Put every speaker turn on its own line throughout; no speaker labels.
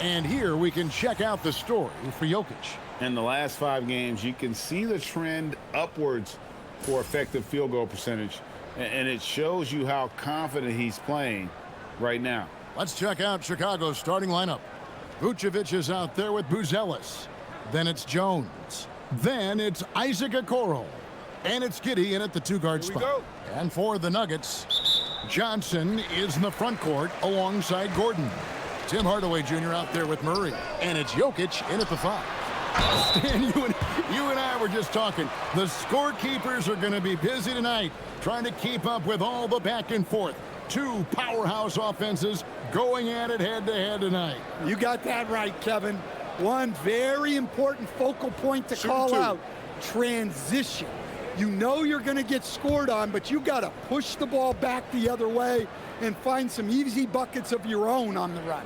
And here we can check out the story for Jokic.
In the last 5 games, you can see the trend upwards for effective field goal percentage. And it shows you how confident he's playing right now.
Let's check out Chicago's starting lineup. Vucevic is out there with Buzelis. Then it's Jones. Then it's Isaac Okoro. And it's GIDDEY in at the 2-guard spot. And for the Nuggets, Johnson is in the front court alongside Gordon. Tim Hardaway Jr. out there with Murray. And it's Jokic in at the 5. Stan, you and I were just talking. The scorekeepers are going to be busy tonight trying to keep up with all the back and forth. 2 powerhouse offenses going at it head-to-head tonight.
You got that right, Kevin. One very important focal point to call out, transition. You know you're going to get scored on, but you got to push the ball back the other way and find some easy buckets of your own on the run.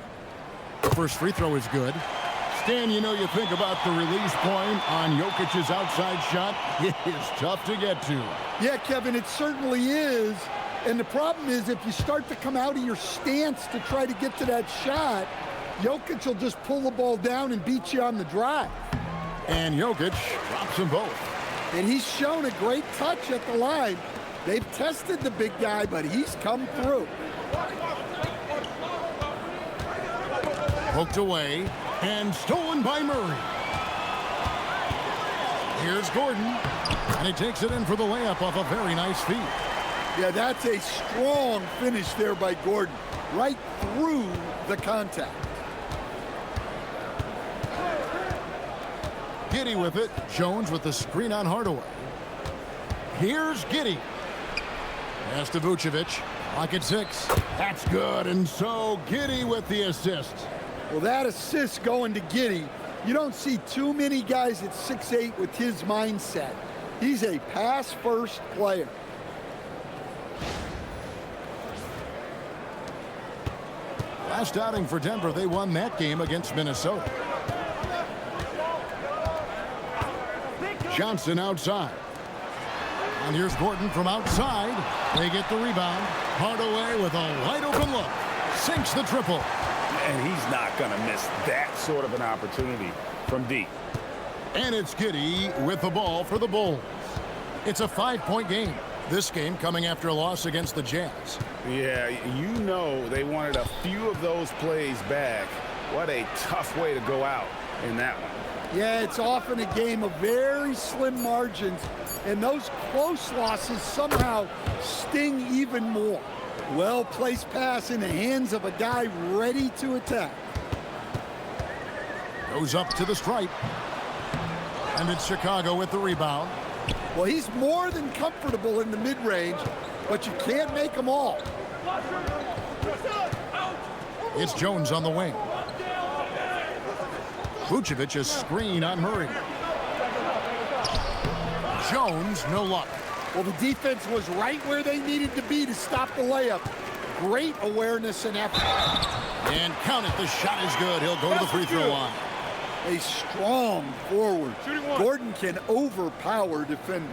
The first free throw is good. Stan, you know, you think about the release point on Jokic's outside shot. It is tough to get to.
Yeah, Kevin, it certainly is. And the problem is if you start to come out of your stance to try to get to that shot, Jokic will just pull the ball down and beat you on the drive.
And Jokic drops them both.
And he's shown a great touch at the line. They've tested the big guy, but he's come through.
Poked away and stolen by Murray. Here's Gordon, and he takes it in for the layup off a very nice feed.
Yeah, that's a strong finish there by Gordon, right through the contact.
GIDDEY with it. Jones with the screen on Hardaway. Here's GIDDEY. Pass to Vucevic. Lock at 6. That's good. And so GIDDEY with the assist.
Well, that assist going to GIDDEY. You don't see too many guys at 6'8" with his mindset. He's a pass-first player.
Last outing for Denver, they won that game against Minnesota. Johnson outside. And here's Gordon from outside. They get the rebound. Hardaway with a wide-open look. Sinks the triple.
And he's not going to miss that sort of an opportunity from deep.
And it's GIDDEY with the ball for the Bulls. It's a 5-point game. This game coming after a loss against the Jazz.
Yeah, you know they wanted a few of those plays back. What a tough way to go out in that one.
Yeah, it's often a game of very slim margins, and those close losses somehow sting even more. Well-placed pass in the hands of a guy ready to attack.
Goes up to the stripe. And it's Chicago with the rebound.
Well, he's more than comfortable in the mid-range, but you can't make them all.
It's Jones on the wing. Vucevic, a screen on Murray. Jones, no luck.
Well, the defense was right where they needed to be to stop the layup. Great awareness and effort.
And count it, the shot is good. He'll go to the free throw line.
A strong forward. Gordon can overpower defenders.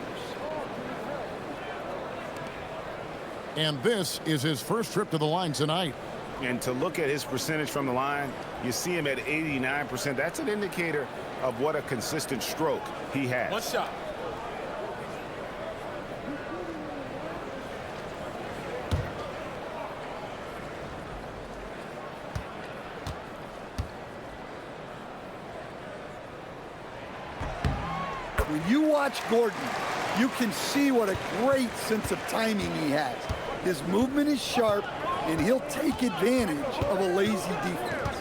And this is his first trip to the line tonight.
And to look at his percentage from the line, you see him at 89%. That's an indicator of what a consistent stroke he has.
One shot.
When you watch Gordon, you can see what a great sense of timing he has. His movement is sharp, and he'll take advantage of a lazy defense.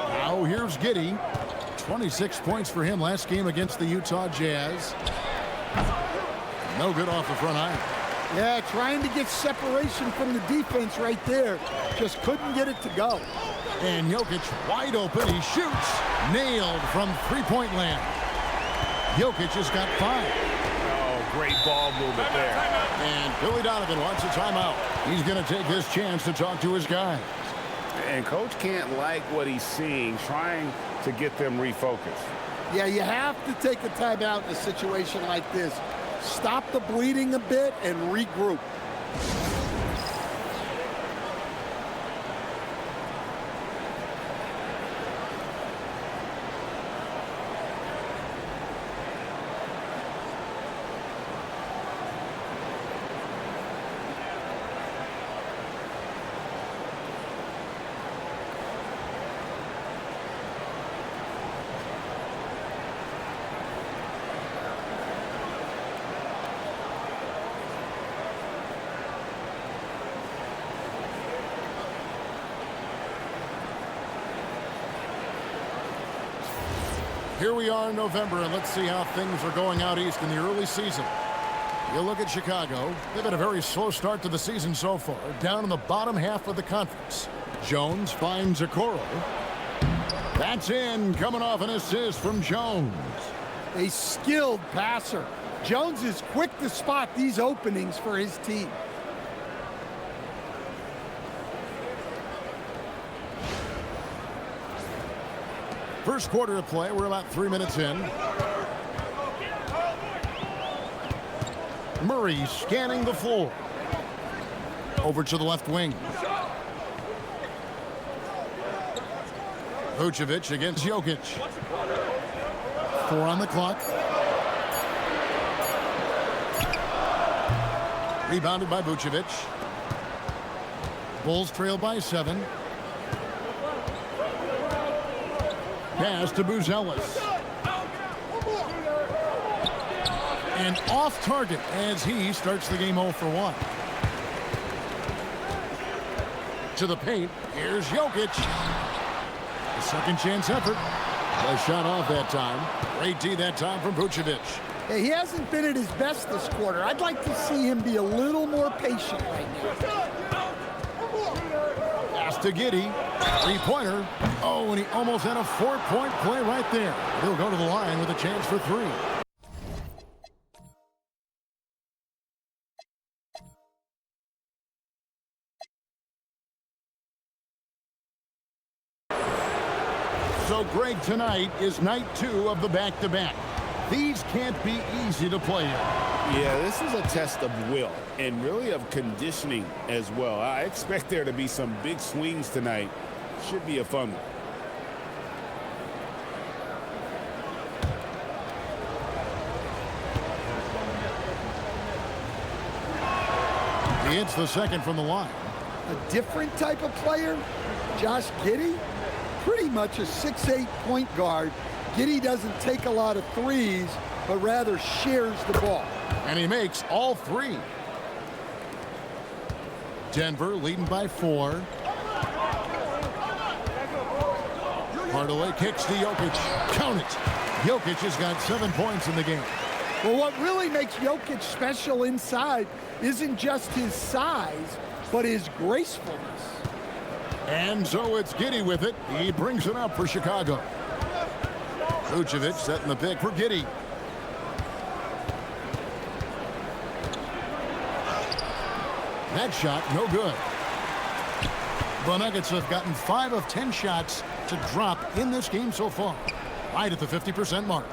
Now here's GIDDEY. 26 points for him last game against the Utah Jazz. No good off the front iron.
Yeah, trying to get separation from the defense right there. Just couldn't get it to go.
And Jokic wide open. He shoots. Nailed from three-point land. Jokic has got 5.
Oh, great ball movement there.
And Billy Donovan wants a timeout. He's going to take this chance to talk to his guys.
And coach can't like what he's seeing, trying to get them refocused.
Yeah, you have to take a timeout in a situation like this. Stop the bleeding a bit and regroup.
Here we are in November, and let's see how things are going out east in the early season. You look at Chicago. They've had a very slow start to the season so far, down in the bottom half of the conference. Jones finds Okoro. That's in, coming off an assist from Jones.
A skilled passer. Jones is quick to spot these openings for his team.
First quarter of play, we're about 3 minutes in. Murray scanning the floor. Over to the left wing. Vucevic against Jokic. 4 on the clock. Rebounded by Vucevic. Bulls trail by 7. Pass to Buzelis. And off target as he starts the game 0 for 1. To the paint. Here's Jokic. A second chance effort. A shot off that time. Great D that time from Vucevic.
Hey, he hasn't been at his best this quarter. I'd like to see him be a little more patient right now.
Pass to GIDDEY. Three-pointer. Oh, and he almost had a 4-point play right there. He'll go to the line with a chance for 3. So, Greg, tonight is night 2 of the back-to-back. These can't be easy to play in.
Yeah, this is a test of will and really of conditioning as well. I expect there to be some big swings tonight. Should be a fun one.
He hits the second from the line.
A different type of player, Josh Giddey, pretty much a 6'8" point guard. Giddey doesn't take a lot of threes, but rather shares the ball.
And he makes all 3. Denver leading by 4. Hardaway kicks to Jokic. Count it. Jokic has got 7 points in the game.
Well, what really makes Jokic special inside isn't just his size, but his gracefulness.
And so it's GIDDEY with it. He brings it up for Chicago. Vucevic setting the pick for GIDDEY. That shot, no good. The Nuggets have gotten 5 of 10 shots to drop in this game so far. Right at the 50% mark.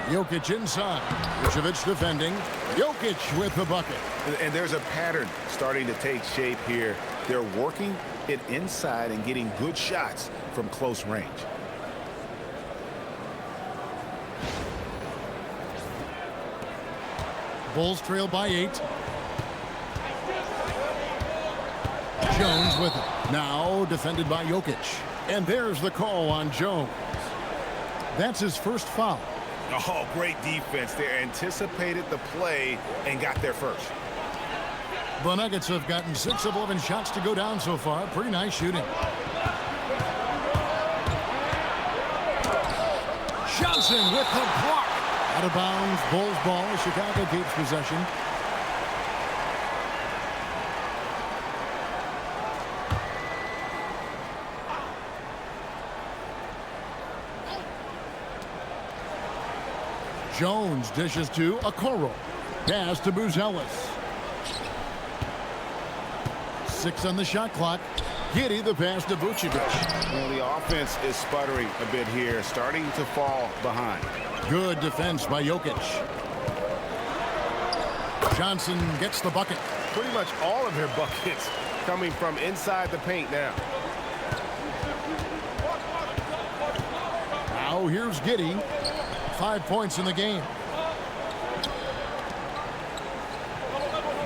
Jokic inside. Vucevic defending. Jokic with the bucket.
And there's a pattern starting to take shape here. They're working it inside and getting good shots from close range.
Bulls trail by 8. Jones with it. Now defended by Jokic. And there's the call on Jones. That's his first foul.
Oh, great defense. They anticipated the play and got there first.
The Nuggets have gotten 6 of 11 shots to go down so far. Pretty nice shooting. Johnson with the block. Out of bounds, Bulls ball. Chicago keeps possession. Jones dishes to Okoro. Pass to Buzelis. 6 on the shot clock. GIDDEY the pass to Vucevic.
Well, the offense is sputtering a bit here, starting to fall behind.
Good defense by Jokic. Johnson gets the bucket.
Pretty much all of their buckets coming from inside the paint now.
Now here's GIDDEY. 5 points in the game.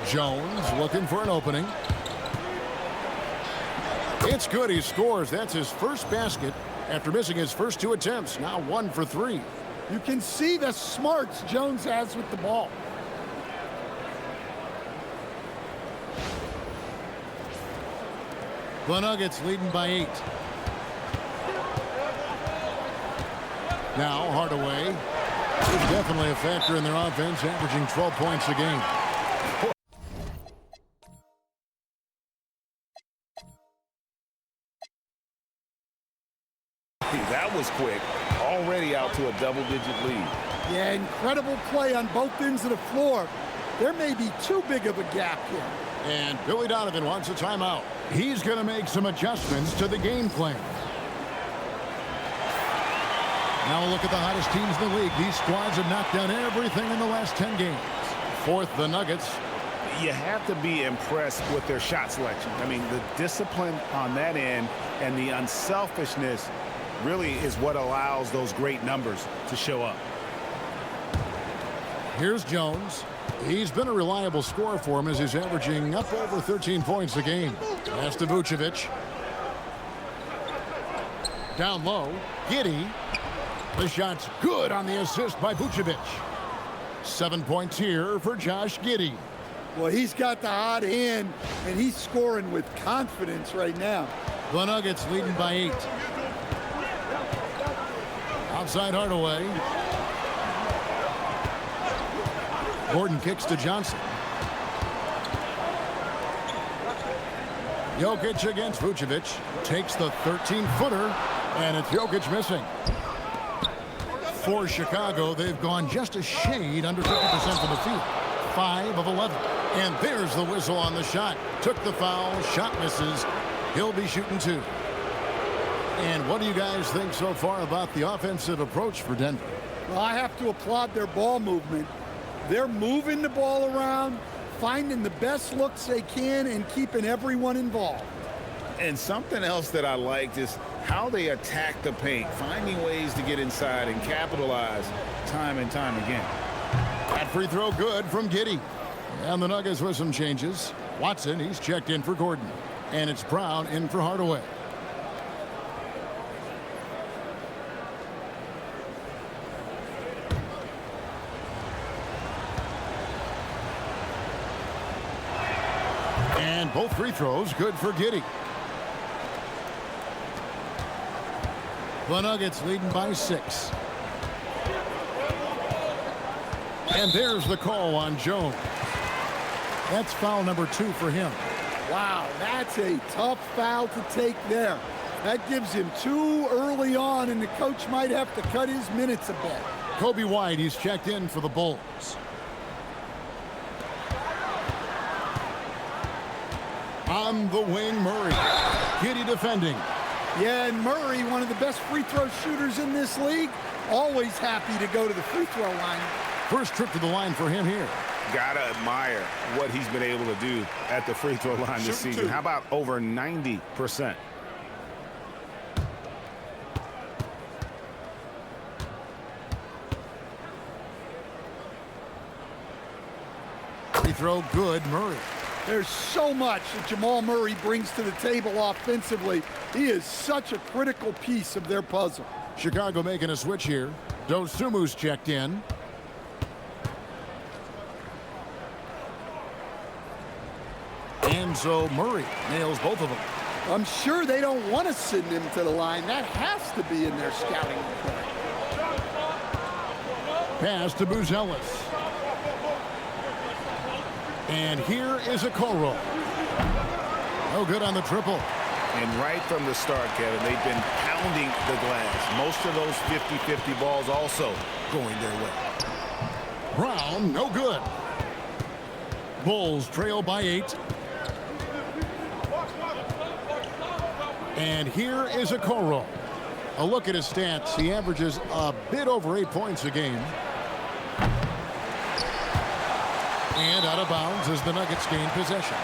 Jones looking for an opening. It's good. He scores. That's his first basket after missing his first 2 attempts. Now 1 for 3.
You can see the smarts Jones has with the ball.
The Nuggets leading by 8. Now Hardaway is definitely a factor in their offense, averaging 12 points a game.
That was quick. Already out to a double-digit lead.
Yeah, incredible play on both ends of the floor. There may be too big of a gap here.
And Billy Donovan wants a timeout. He's going to make some adjustments to the game plan. Now a look at the hottest teams in the league. These squads have knocked down everything in the last 10 games. Fourth, the Nuggets.
You have to be impressed with their shot selection. I mean, the discipline on that end and the unselfishness really is what allows those great numbers to show up.
Here's Jones. He's been a reliable scorer for him as he's averaging up over 13 points a game. Pass to Vucevic. Down low, GIDDEY. The shot's good on the assist by Vucevic. 7 points here for Josh GIDDEY.
Well, he's got the hot hand, and he's scoring with confidence right now.
The Nuggets leading by 8. Outside Hardaway. Gordon kicks to Johnson. Jokic against Vucevic. Takes the 13-footer, and it's Jokic missing. For Chicago, they've gone just a shade under 50% from the field. 5 of 11. And there's the whistle on the shot. Took the foul. Shot misses. He'll be shooting 2. And what do you guys think so far about the offensive approach for Denver?
Well, I have to applaud their ball movement. They're moving the ball around, finding the best looks they can, and keeping everyone involved.
And something else that I liked is how they attack the paint, finding ways to get inside and capitalize time and time again.
That free throw good from GIDDEY. And the Nuggets with some changes. Watson, he's checked in for Gordon. And it's Brown in for Hardaway. And both free throws good for GIDDEY. The Nuggets leading by 6. And there's the call on Jones. That's foul number 2 for him.
Wow, that's a tough foul to take there. That gives him 2 early on, and the coach might have to cut his minutes a bit.
Kobe White, he's checked in for the Bulls. On the wing, Murray. GIDDEY defending.
Yeah, and Murray, one of the best free throw shooters in this league, always happy to go to the free throw line.
First trip to the line for him here.
Gotta admire what he's been able to do at the free throw line this season. How about over 90%?
Free throw good, Murray.
There's so much that Jamal Murray brings to the table offensively. He is such a critical piece of their puzzle.
Chicago making a switch here. Dosumu's checked in. And so Murray nails both of them.
I'm sure they don't want to send him to the line. That has to be in their scouting report.
Pass to Buzelis. And here is Okoro. No good on the triple.
And right from the start, Kevin, they've been pounding the glass. Most of those 50-50 balls also going their way.
Brown, no good. Bulls trail by 8. And here is Okoro. A look at his stats. He averages a bit over 8 points a game. And out of bounds as the Nuggets gain possession.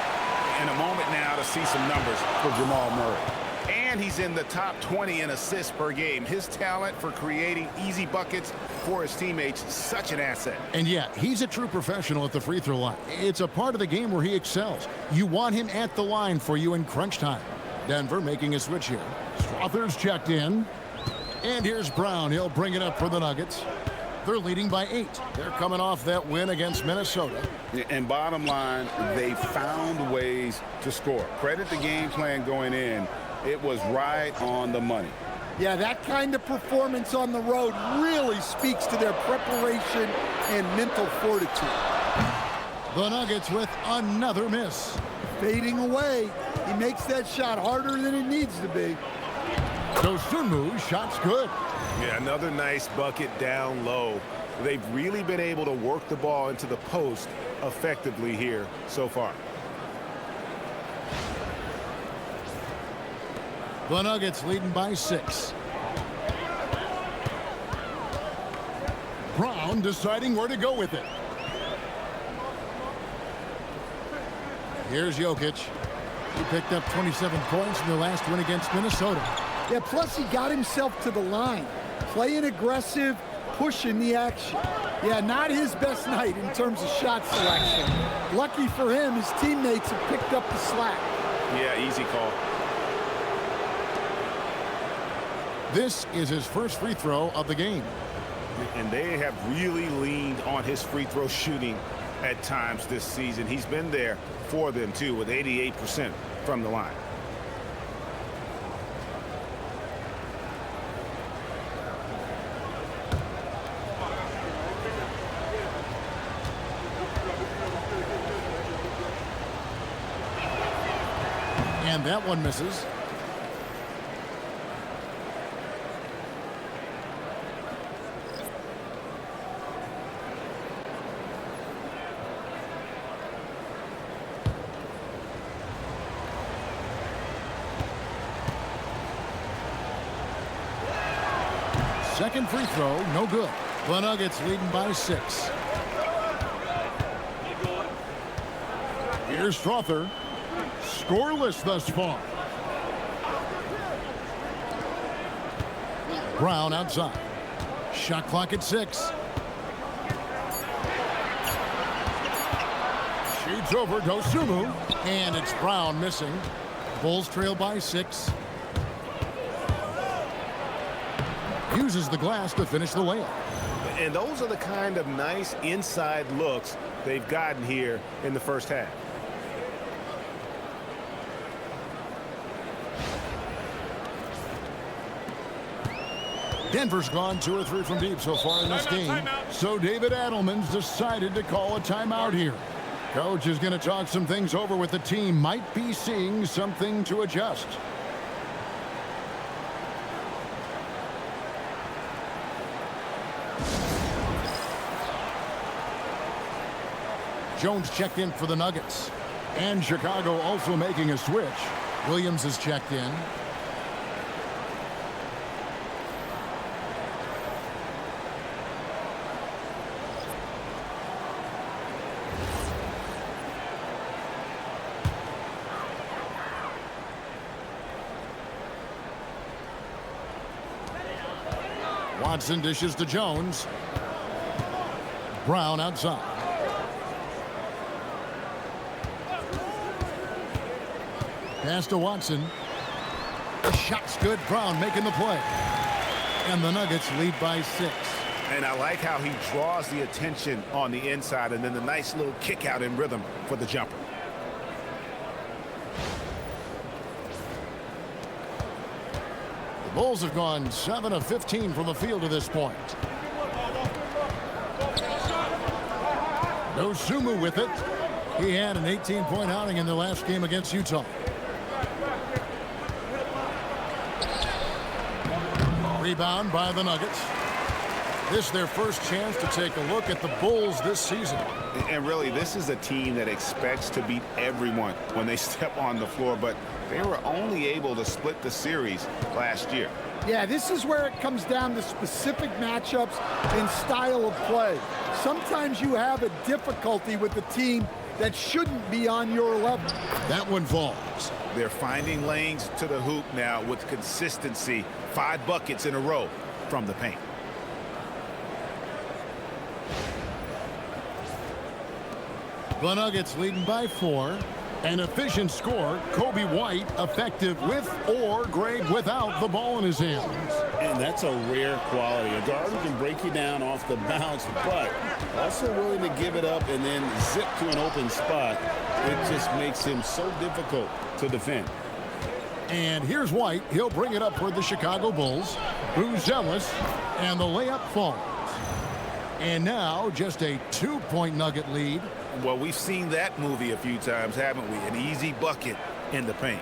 In a moment now to see some numbers for Jamal Murray. And he's in the top 20 in assists per game. His talent for creating easy buckets for his teammates is such an asset.
And yeah, he's a true professional at the free throw line. It's a part of the game where he excels. You want him at the line for you in crunch time. Denver making a switch here. Strother's checked in. And here's Brown. He'll bring it up for the Nuggets. They're leading by 8. They're coming off that win against Minnesota.
And bottom line, they found ways to score. Credit the game plan going in. It was right on the money.
Yeah, that kind of performance on the road really speaks to their preparation and mental fortitude.
The Nuggets with another miss.
Fading away. He makes that shot harder than it needs to be.
Dosunmu, shot's good.
Yeah, another nice bucket down low. They've really been able to work the ball into the post effectively here so far.
The Nuggets leading by 6. Brown deciding where to go with it. Here's Jokic. He picked up 27 points in the last win against Minnesota.
Yeah, plus he got himself to the line. Playing aggressive, pushing the action. Yeah, not his best night in terms of shot selection. Lucky for him, his teammates have picked up the slack.
Yeah, easy call.
This is his first free throw of the game.
And they have really leaned on his free throw shooting at times this season. He's been there for them, too, with 88% from the line.
And that one misses. Second free throw, no good. The Nuggets leading by 6. Here's Strother. Scoreless thus far. Brown outside. Shot clock at 6. Shoots over Dosunmu. And it's Brown missing. Bulls trail by 6. Uses the glass to finish the layup.
And those are the kind of nice inside looks they've gotten here in the first half.
Denver's gone 2 or 3 from deep so far in this game. So David Adelman's decided to call a timeout here. Coach is going to talk some things over with the team. Might be seeing something to adjust. Jones checked in for the Nuggets. And Chicago also making a switch. Williams is checked in. Watson dishes to Jones. Brown outside. Pass to Watson. The shot's good. Brown making the play. And the Nuggets lead by 6.
And I like how he draws the attention on the inside and then the nice little kick out in rhythm for the jumper.
The Bulls have gone 7 of 15 from the field to this point. Dosunmu with it. He had an 18-point outing in the last game against Utah. Rebound by the Nuggets. This is their first chance to take a look at the Bulls this season.
And really, this is a team that expects to beat everyone when they step on the floor, but they were only able to split the series last year.
Yeah, this is where it comes down to specific matchups and style of play. Sometimes you have a difficulty with the team that shouldn't be on your level.
That one falls.
They're finding lanes to the hoop now with consistency. 5 buckets in a row from the paint.
The Nuggets leading by 4. An efficient score. Kobe White effective with or great without the ball in his hands.
And that's a rare quality. A guard who can break you down off the bounce, but also willing to give it up and then zip to an open spot. It just makes him so difficult to defend.
And here's White. He'll bring it up for the Chicago Bulls. Buzelis, and the layup falls. And now just a 2-point Nugget lead.
Well, we've seen that movie a few times, haven't we? An easy bucket in the paint.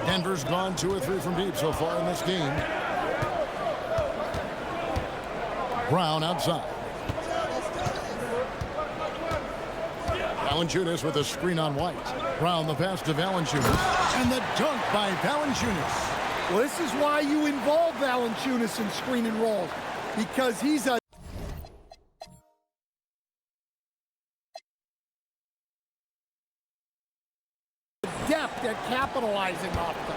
Denver's gone 2 or 3 from deep so far in this game. Brown outside. Valanciunas with a screen on White. Brown the pass to Valanciunas. And the dunk by Valanciunas.
Well, this is why you involve Valanciunas in screen and rolls, because he's a depth at capitalizing off them.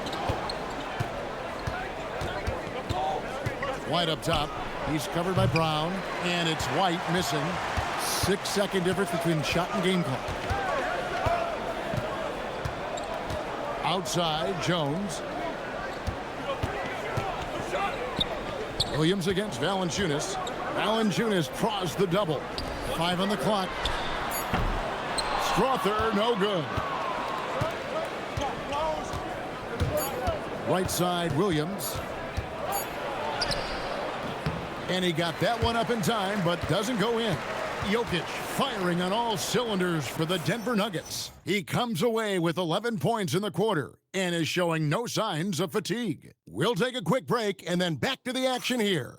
White up top. He's covered by Brown, and it's White missing. 6-second difference between shot and game clock. Outside, Jones. Williams against Valanciunas. Valanciunas draws the double. 5 on the clock. Strother, no good. Right side, Williams. And he got that one up in time, but doesn't go in. Jokic firing on all cylinders for the Denver Nuggets. He comes away with 11 points in the quarter and is showing no signs of fatigue. We'll take a quick break and then back to the action here.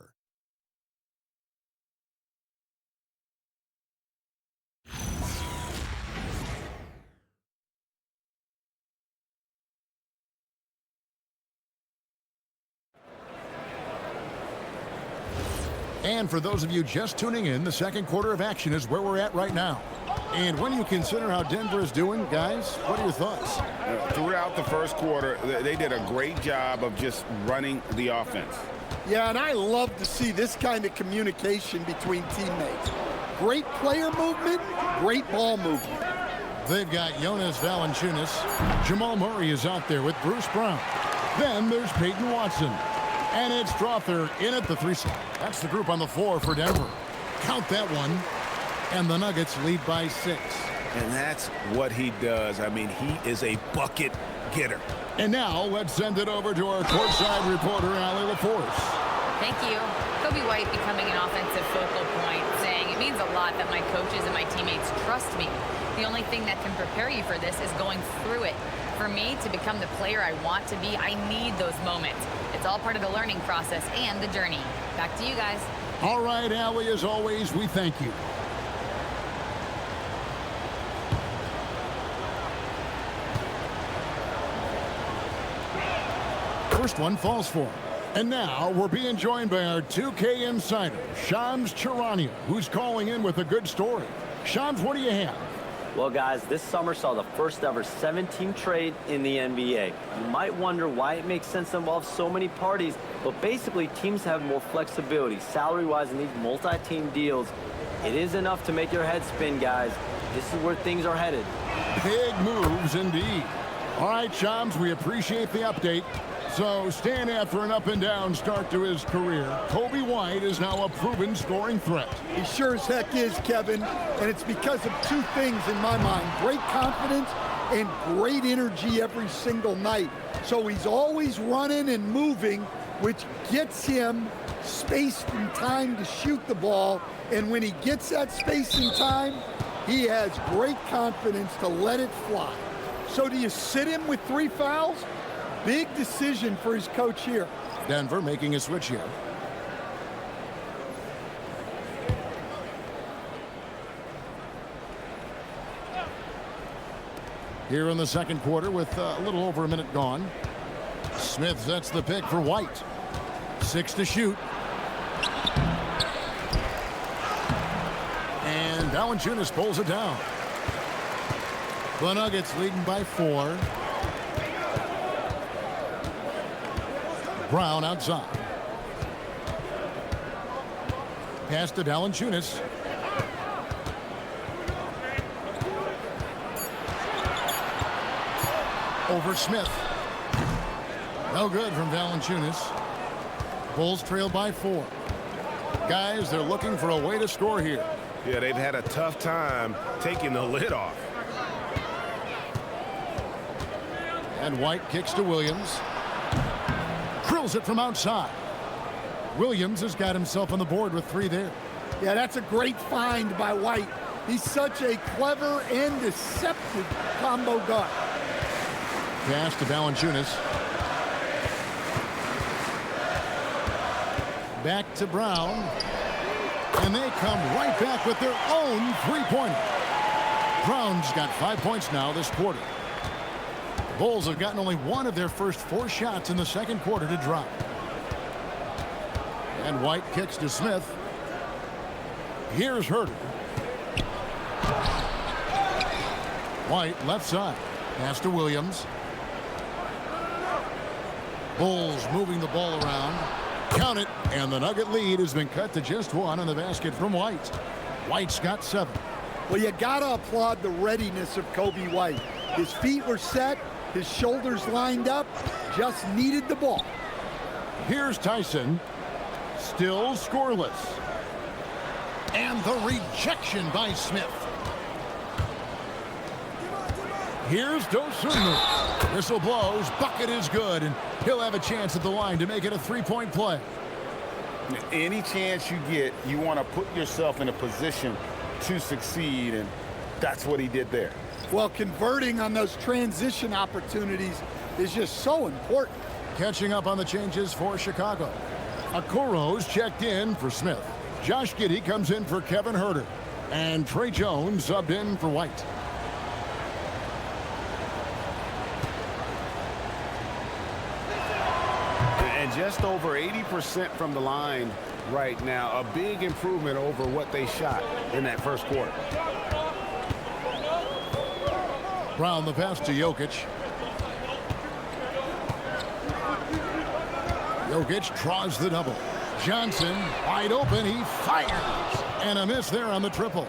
And for those of you just tuning in, the second quarter of action is where we're at right now. And when you consider how Denver is doing, guys, what are your thoughts?
Throughout the first quarter, they did a great job of just running the offense.
Yeah, and I love to see this kind of communication between teammates. Great player movement, great ball movement.
They've got Jonas Valanciunas. Jamal Murray is out there with Bruce Brown. Then there's Peyton Watson. And it's Strother in at the 3 slot. That's the group on the floor for Denver. Count that one. And the Nuggets lead by 6.
And that's what he does. I mean, he is a bucket getter.
And now let's send it over to our courtside reporter, Allie LaForce.
Thank you. Kobe White becoming an offensive focal point, saying it means a lot that my coaches and my teammates trust me. The only thing that can prepare you for this is going through it. For me to become the player I want to be, I need those moments. It's all part of the learning process and the journey. Back to you guys.
All right, Allie, as always, we thank you. First one falls for him. And now we're being joined by our 2K insider, Shams Charania, who's calling in with a good story. Shams, what do you have?
Well, guys, this summer saw the first ever 7-team trade in the NBA. You might wonder why it makes sense to involve so many parties, but basically teams have more flexibility salary-wise in these multi-team deals. It is enough to make your head spin, guys. This is where things are headed.
Big moves indeed. All right, Shams, we appreciate the update. So, stand after an up-and-down start to his career, Kobe White is now a proven scoring threat.
He sure as heck is, Kevin, and it's because of 2 things in my mind. Great confidence and great energy every single night. So he's always running and moving, which gets him space and time to shoot the ball. And when he gets that space and time, he has great confidence to let it fly. So do you sit him with 3 fouls? Big decision for his coach here.
Denver making a switch here. Here in the second quarter with a little over a minute gone. Smith sets the pick for White. 6 to shoot. And Valanciunas pulls it down. The Nuggets leading by 4. Brown outside. Pass to Valanciunas. Over Smith. No good from Valanciunas. Bulls trail by 4. Guys, they're looking for a way to score here.
Yeah, they've had a tough time taking the lid off.
And White kicks to Williams. Drills it from outside. Williams has got himself on the board with 3 there.
Yeah, that's a great find by White. He's such a clever and deceptive combo guard.
Pass to Valanciunas. Back to Brown. And they come right back with their own three-pointer. Brown's got 5 points now this quarter. The Bulls have gotten only 1 of their first 4 shots in the second quarter to drop. And White kicks to Smith. Here's Herter. White left side. Pass to Williams. Bulls moving the ball around. Count it. And the Nugget lead has been cut to just 1 on the basket from White. White's got 7.
Well, you got to applaud the readiness of Kobe White. His feet were set. His shoulders lined up. Just needed the ball.
Here's Tyson. Still scoreless. And the rejection by Smith. Here's Dosunmu. Whistle blows. Bucket is good. And he'll have a chance at the line to make it a 3-point play.
Any chance you get, you want to put yourself in a position to succeed, and that's what he did there.
Well, converting on those transition opportunities is just so important.
Catching up on the changes for Chicago. Okoro's checked in for Smith. Josh Giddey comes in for Kevin Herter. And Trey Jones subbed in for White.
And just over 80% from the line right now. A big improvement over what they shot in that first quarter.
Brown the pass to Jokic. Jokic draws the double. Johnson wide open. He fires. And a miss there on the triple.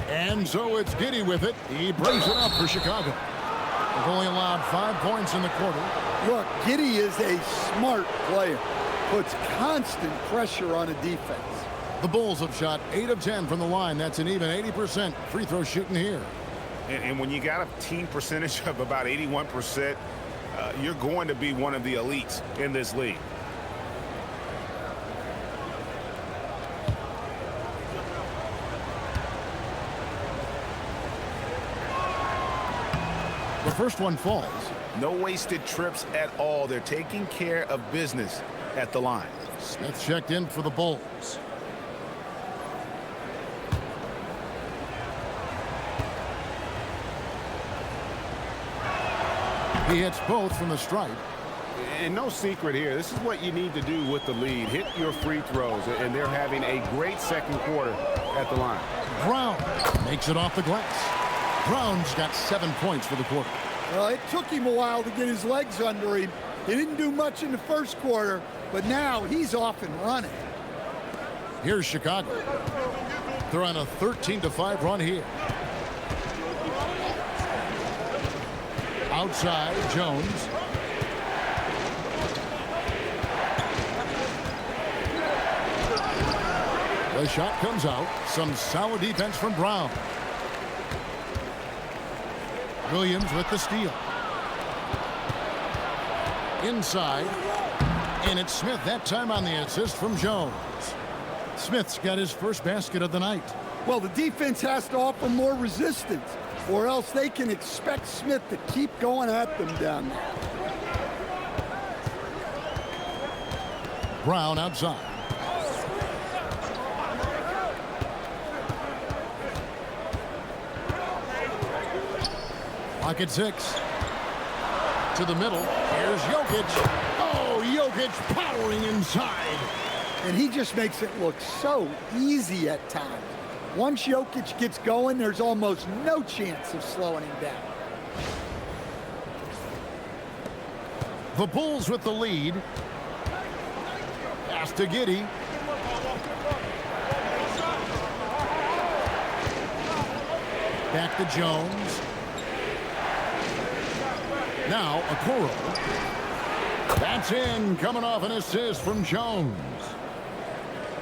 And so it's Giddey with it. He brings it up for Chicago. They've only allowed 5 points in the quarter.
Look, Giddey is a smart player. Puts constant pressure on a defense.
The Bulls have shot 8 of 10 from the line. That's an even 80% free throw shooting here.
And when you got a team percentage of about 81%, you're going to be one of the elites in this league.
The first one falls.
No wasted trips at all. They're taking care of business at the line.
Smith checked in for the Bulls. He hits both from the stripe.
And no secret here. This is what you need to do with the lead. Hit your free throws. And they're having a great second quarter at the line.
Brown makes it off the glass. Brown's got 7 points for the quarter.
Well, it took him a while to get his legs under him. He didn't do much in the first quarter, but now he's off and running.
Here's Chicago. They're on a 13-5 run here. Outside, Jones. The shot comes out. Some solid defense from Brown. Williams with the steal. Inside. And it's Smith that time on the assist from Jones. Smith's got his first basket of the night.
Well, the defense has to offer more resistance, or else they can expect Smith to keep going at them down there.
Brown outside. Clock at 6. To the middle. Here's Jokic. Oh, Jokic powering inside.
And he just makes it look so easy at times. Once Jokic gets going, there's almost no chance of slowing him down.
The Bulls with the lead. Pass to Giddey. Back to Jones. Now Okoro. That's in, coming off an assist from Jones.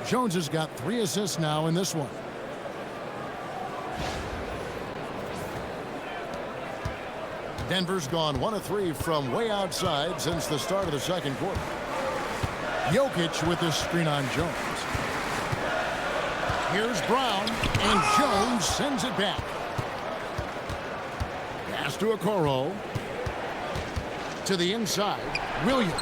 Jones has got 3 assists now in this one. Denver's gone 1 of 3 from way outside since the start of the second quarter. Jokic with the screen on Jones. Here's Brown, and Jones sends it back. Pass to Okoro. To the inside, Williams.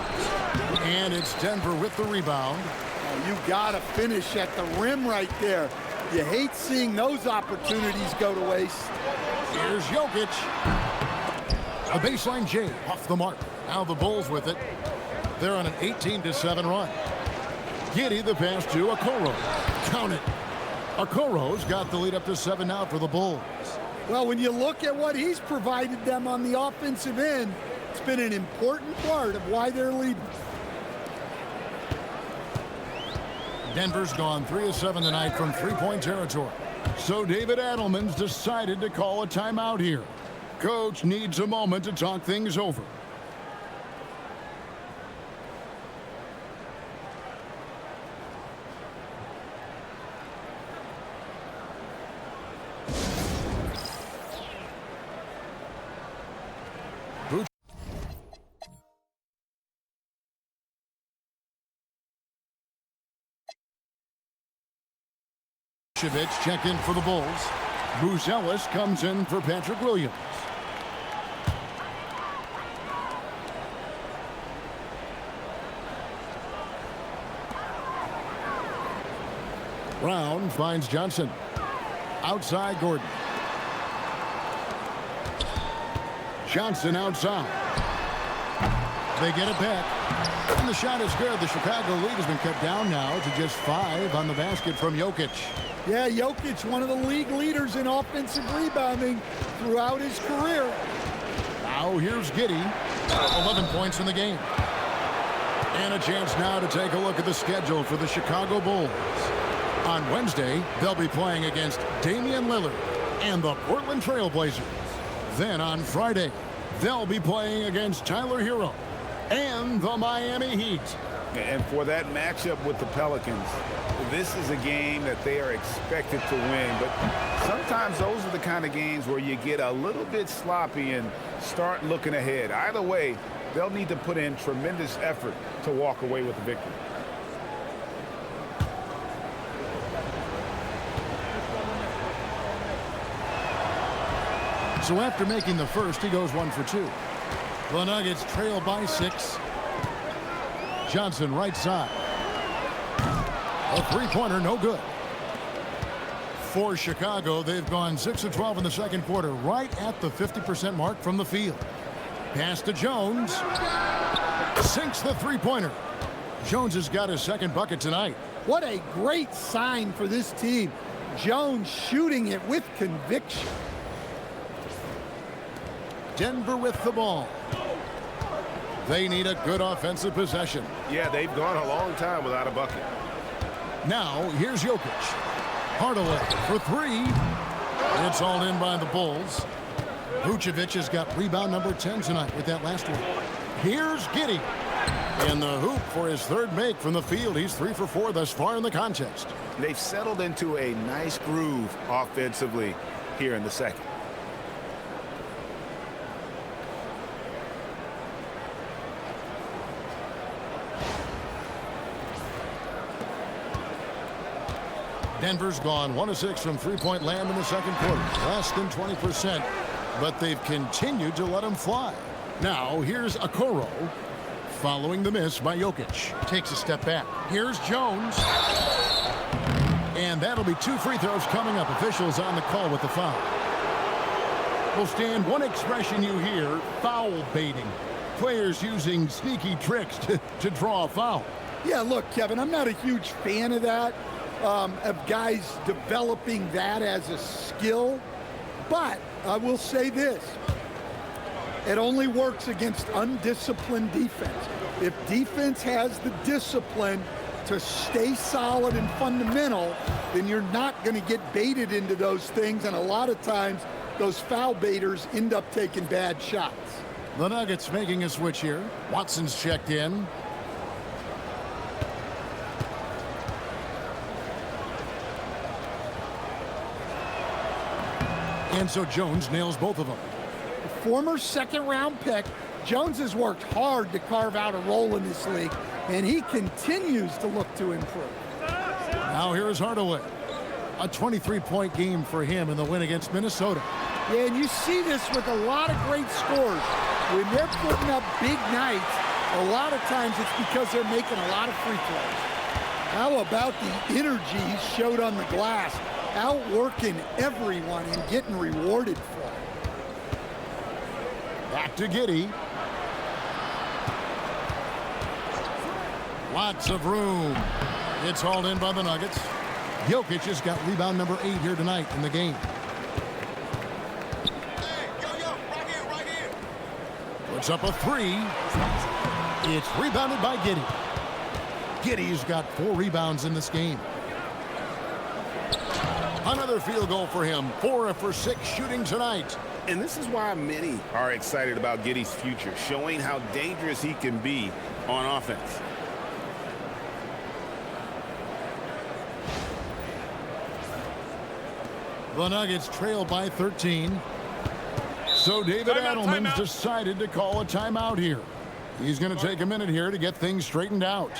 And it's Denver with the rebound.
Oh, you got to finish at the rim right there. You hate seeing those opportunities go to waste.
Here's Jokic. A baseline J off the mark. Now the Bulls with it. They're on an 18-7 run. GIDDEY the pass to Okoro. Count it. Okoro's got the lead up to 7 now for the Bulls.
Well, when you look at what he's provided them on the offensive end, it's been an important part of why they're leading.
Denver's gone 3 of 7 tonight from three-point territory. So David Adelman's decided to call a timeout here. Coach needs a moment to talk things over. Check in for the Bulls. Buzelis comes in for Patrick Williams. Brown finds Johnson. Outside Gordon. Johnson outside. They get it back. And the shot is good. The Chicago lead has been cut down now to just 5 on the basket from Jokic.
Yeah, Jokic, one of the league leaders in offensive rebounding throughout his career.
Now here's GIDDEY. 11 points in the game. And a chance now to take a look at the schedule for the Chicago Bulls. On Wednesday, they'll be playing against Damian Lillard and the Portland Trail Blazers. Then on Friday, they'll be playing against Tyler Hero and the Miami Heat.
And for that matchup with the Pelicans, this is a game that they are expected to win. But sometimes those are the kind of games where you get a little bit sloppy and start looking ahead. Either way, they'll need to put in tremendous effort to walk away with the victory.
So after making the first, he goes 1 for 2. The Nuggets trail by 6. Johnson right side. A three-pointer, no good. For Chicago, they've gone 6 of 12 in the second quarter, right at the 50% mark from the field. Pass to Jones. Sinks the three-pointer. Jones has got his second bucket tonight.
What a great sign for this team. Jones shooting it with conviction.
Denver with the ball. They need a good offensive possession.
Yeah, they've gone a long time without a bucket.
Now, here's Jokic. Hardaway for 3. It's all in by the Bulls. Vucevic has got rebound number 10 tonight with that last one. Here's GIDDEY. In the hoop for his third make from the field. He's 3 for 4 thus far in the contest.
They've settled into a nice groove offensively here in the second.
Denver's gone 1 of 6 from three-point land in the second quarter. Less than 20%, but they've continued to let him fly. Now, here's Okoro. Following the miss by Jokic. Takes a step back. Here's Jones. And that'll be 2 free throws coming up. Officials on the call with the foul. Well, Stan, one expression you hear, foul baiting. Players using sneaky tricks to draw a foul.
Yeah, look, Kevin, I'm not a huge fan of that. Of guys developing that as a skill. But I will say this. It only works against undisciplined defense. If defense has the discipline to stay solid and fundamental, then you're not going to get baited into those things. And a lot of times, those foul baiters end up taking bad shots.
The Nuggets making a switch here. Watson's checked in. And so Jones nails both of them.
The former second-round pick, Jones has worked hard to carve out a role in this league, and he continues to look to improve.
Now here's Hardaway. A 23-point game for him in the win against Minnesota.
Yeah, and you see this with a lot of great scores. When they're putting up big nights, a lot of times it's because they're making a lot of free throws. How about the energy he showed on the glass, outworking everyone and getting rewarded for it.
Back to GIDDEY. Lots of room. It's hauled in by the Nuggets. Jokic has got rebound number 8 here tonight in the game. Puts up a 3. It's rebounded by GIDDEY. GIDDEY's got 4 rebounds in this game. Another field goal for him. 4 for 6 shooting tonight.
And this is why many are excited about GIDDEY's future, showing how dangerous he can be on offense.
The Nuggets trail by 13. So David Adelman's decided to call a timeout here. He's going to take a minute here to get things straightened out.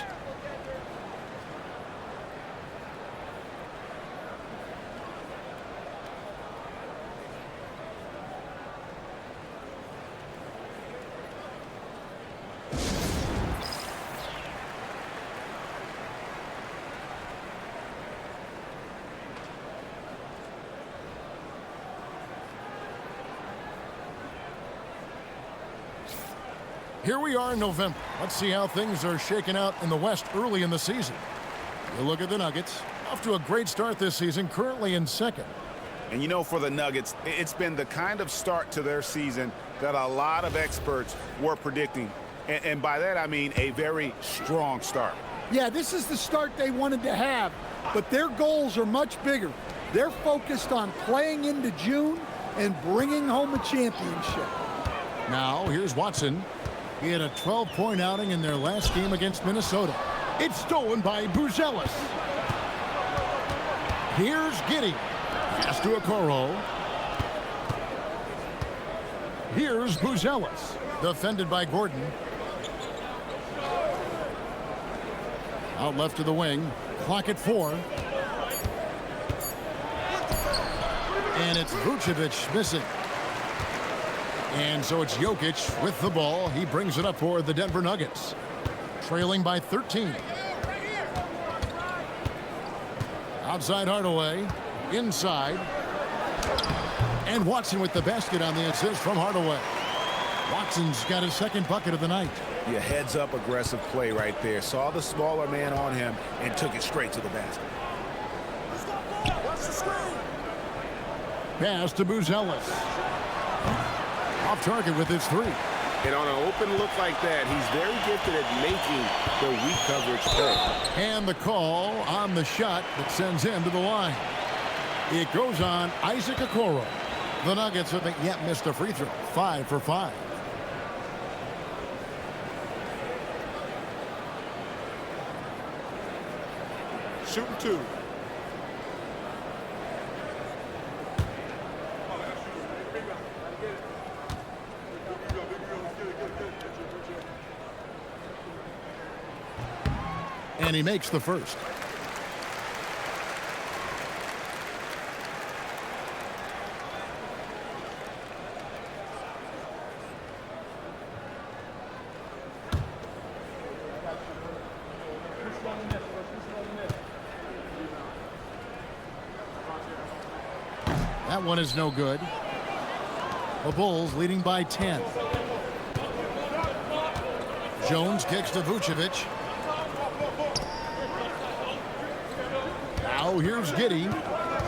Here we are in November. Let's see how things are shaking out in the West early in the season. You look at the Nuggets. Off to a great start this season, currently in second.
And you know, for the Nuggets, it's been the kind of start to their season that a lot of experts were predicting. And by that, I mean a very strong start.
Yeah, this is the start they wanted to have, but their goals are much bigger. They're focused on playing into June and bringing home a championship.
Now, here's Watson. He had a 12-point outing in their last game against Minnesota. It's stolen by Buzelis. Here's GIDDEY. Pass to Okoro. Here's Buzelis. Defended by Gordon. Out left to the wing. Clock at 4. And it's Vucevic missing. And so it's Jokic with the ball. He brings it up for the Denver Nuggets. Trailing by 13. Outside Hardaway. Inside. And Watson with the basket on the assist from Hardaway. Watson's got his second bucket of the night.
Yeah, heads up aggressive play right there. Saw the smaller man on him and took it straight to the basket.
Pass to Buzelis. Off target with his 3.
And on an open look like that, he's very gifted at making the weak coverage play.
And the call on the shot that sends him to the line. It goes on Isaac Okoro. The Nuggets haven't yet missed a free throw. 5 for 5.
Shooting 2.
And he makes the first. That one is no good. The Bulls leading by 10. Jones kicks to Vucevic. Now here's GIDDEY.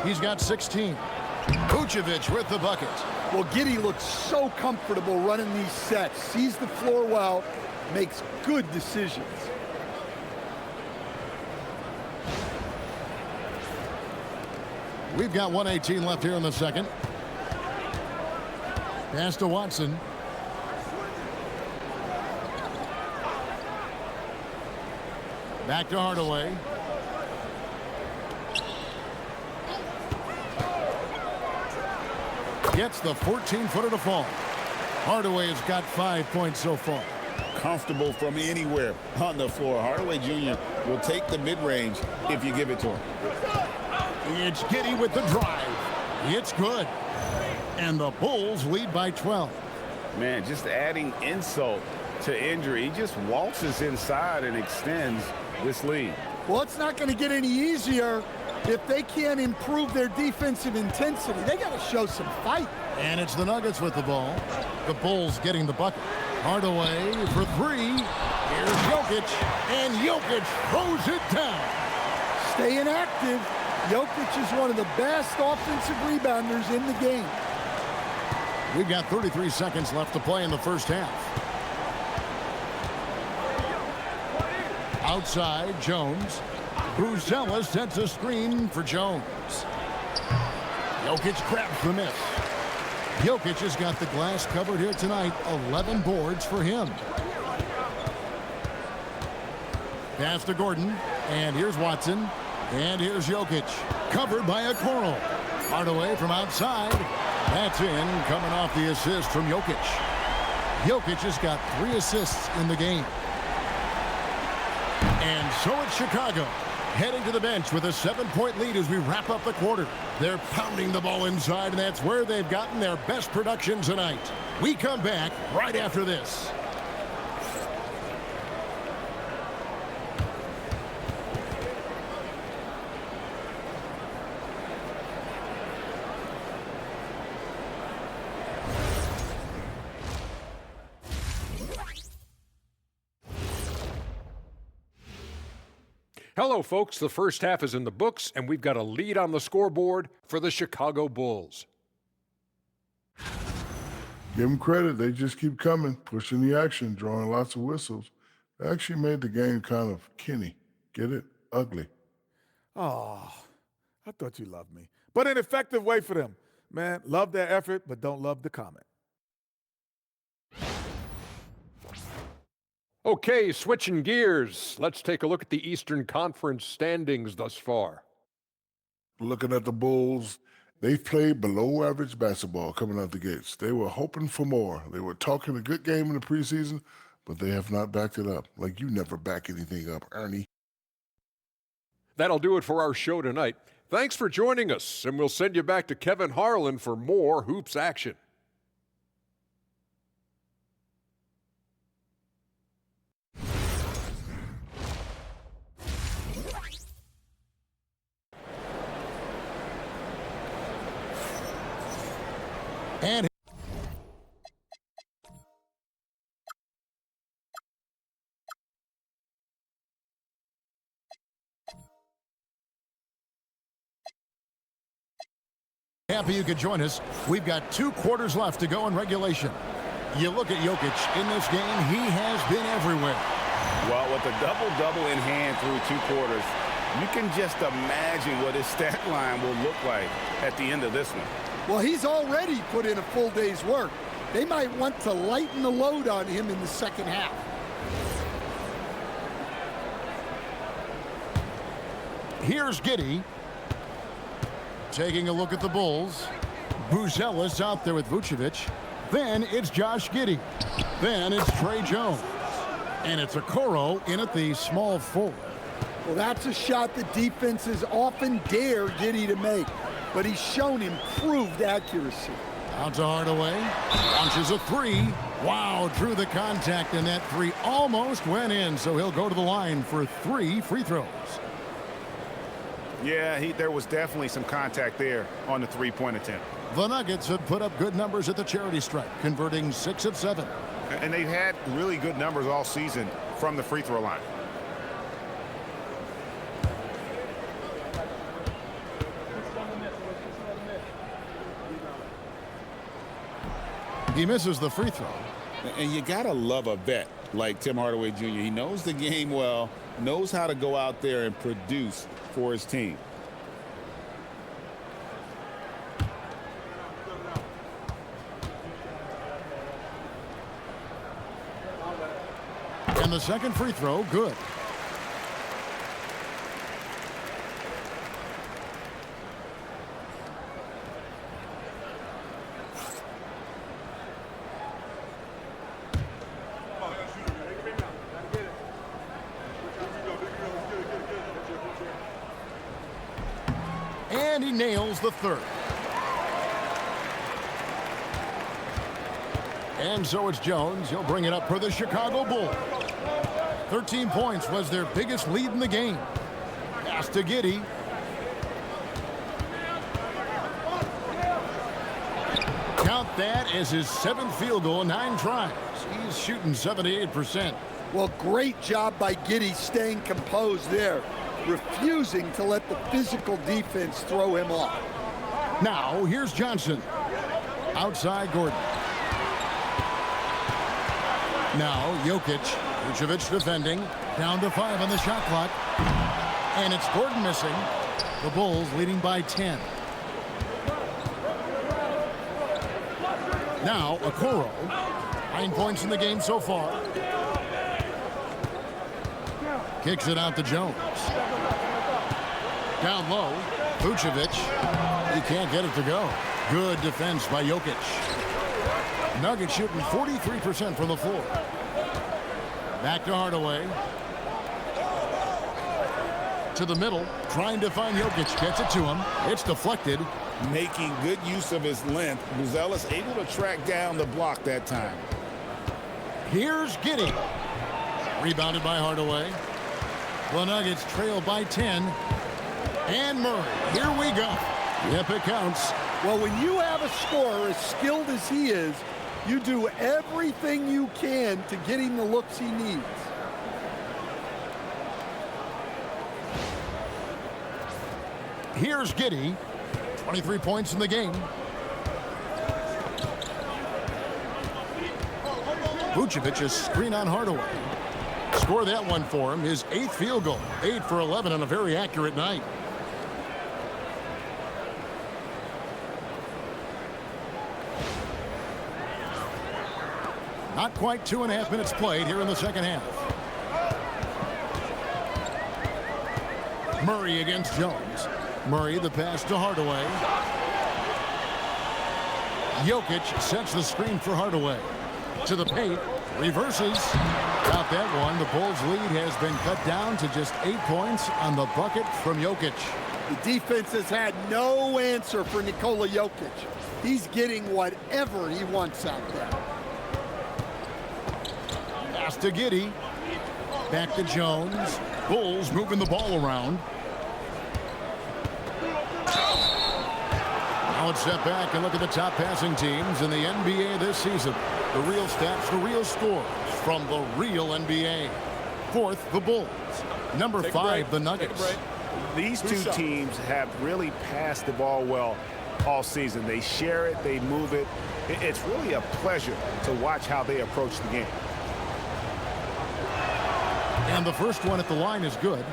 He's got 16. Vucevic with the bucket.
Well, GIDDEY looks so comfortable running these sets. Sees the floor well, makes good decisions.
We've got 1:18 left here in the second. Pass to Watson. Back to Hardaway. Gets the 14-footer to fall. Hardaway has got 5 points so far.
Comfortable from anywhere on the floor. Hardaway Jr. will take the mid-range if you give it to him.
It's GIDDEY with the drive. It's good. And the Bulls lead by 12.
Man, just adding insult to injury. He just waltzes inside and extends this lead.
Well, it's not going to get any easier if they can't improve their defensive intensity. They got to show some fight.
And it's the Nuggets with the ball. The Bulls getting the bucket. Hardaway for three. Here's Jokic, and Jokic throws it down.
Staying active. Jokic is one of the best offensive rebounders in the game.
We've got 33 seconds left to play in the first half. Outside, Jones. Bruzella sets a screen for Jones. Jokic grabs the miss. Jokic has got the glass covered here tonight. 11 boards for him. Pass to Gordon. And here's Watson. And here's Jokic. Covered by Okoro. Hardaway from outside. That's in, coming off the assist from Jokic. Jokic has got 3 assists in the game. And so it's Chicago, heading to the bench with a 7-point lead as we wrap up the quarter. They're pounding the ball inside, and that's where they've gotten their best production tonight. We come back right after this.
Hello, folks. The first half is in the books, and we've got a lead on the scoreboard for the Chicago Bulls.
Give them credit. They just keep coming, pushing the action, drawing lots of whistles. They actually made the game kind of Kenny. Get it? Ugly.
Oh, I thought you loved me. But an effective way for them. Man, love their effort, but don't love the comment.
Okay, switching gears. Let's take a look at the Eastern Conference standings thus far.
Looking at the Bulls, they've played below average basketball coming out the gates. They were hoping for more. They were talking a good game in the preseason, but they have not backed it up. Like you never back anything up, Ernie.
That'll do it for our show tonight. Thanks for joining us, and we'll send you back to Kevin Harlan for more hoops action.
And happy you could join us. We've got 2 quarters left to go in regulation. You look at Jokic in this game, he has been everywhere.
Well, with a double-double in hand through 2 quarters, you can just imagine what his stat line will look like at the end of this one.
Well, he's already put in a full day's work. They might want to lighten the load on him in the second half.
Here's GIDDEY. Taking a look at the Bulls. Buzelis out there with Vucevic. Then it's Josh GIDDEY. Then it's Trey Jones. And it's Okoro in at the small forward.
Well, that's a shot that defenses often dare GIDDEY to make. But he's shown improved accuracy.
Out to Hardaway. Launches a 3. Wow, drew the contact, and that 3 almost went in, so he'll go to the line for 3 free throws.
Yeah, there was definitely some contact there on the 3-point attempt.
The Nuggets have put up good numbers at the charity stripe, converting 6 of 7.
And they've had really good numbers all season from the free throw line.
He misses the free throw.
And you got to love a vet like Tim Hardaway Jr. He knows the game well, knows how to go out there and produce for his team.
And the second free throw, good. And he nails the third. And so it's Jones. He'll bring it up for the Chicago Bulls. 13 points was their biggest lead in the game. Pass to GIDDEY. Count that as his 7th field goal in 9 tries. He's shooting 78%.
Well, great job by GIDDEY staying composed there, refusing to let the physical defense throw him off.
Now, here's Johnson. Outside Gordon. Now, JOKIC. Vucevic defending. Down to 5 on the shot clock. And it's Gordon missing. The Bulls leading by 10. Now, Okoro. 9 points in the game so far. Kicks it out to Jones. Down low. Vucevic. He can't get it to go. Good defense by JOKIC. Nuggets shooting 43% from the floor. Back to Hardaway. To the middle. Trying to find JOKIC. Gets it to him. It's deflected.
Making good use of his length. Buzelis able to track down the block that time.
Here's GIDDEY. Rebounded by Hardaway. The Nuggets trail by 10. And Murray. Here we go. Yep, it counts.
Well, when you have a scorer as skilled as he is, you do everything you can to get him the looks he needs.
Here's GIDDEY. 23 points in the game. Vucevic's screen on Hardaway. Score that one for him. His 8th field goal. 8 for 11 on a very accurate night. Not quite 2.5 minutes played here in the second half. Murray against Jones. Murray the pass to Hardaway. JOKIC sets the screen for Hardaway. To the paint. Reverses. Got that one. The Bulls' lead has been cut down to just 8 points on the bucket from JOKIC.
The defense has had no answer for Nikola Jokic. He's getting whatever he wants out there.
Pass to GIDDEY. Back to Jones. Bulls moving the ball around. Now let's step back and look at the top passing teams in the NBA this season. The real stats, the real scores from the real NBA. 4th, the Bulls. Number 5, the Nuggets.
These two teams have really passed the ball well all season. They share it, they move it. It's really a pleasure to watch how they approach the game.
And the first one at the line is good.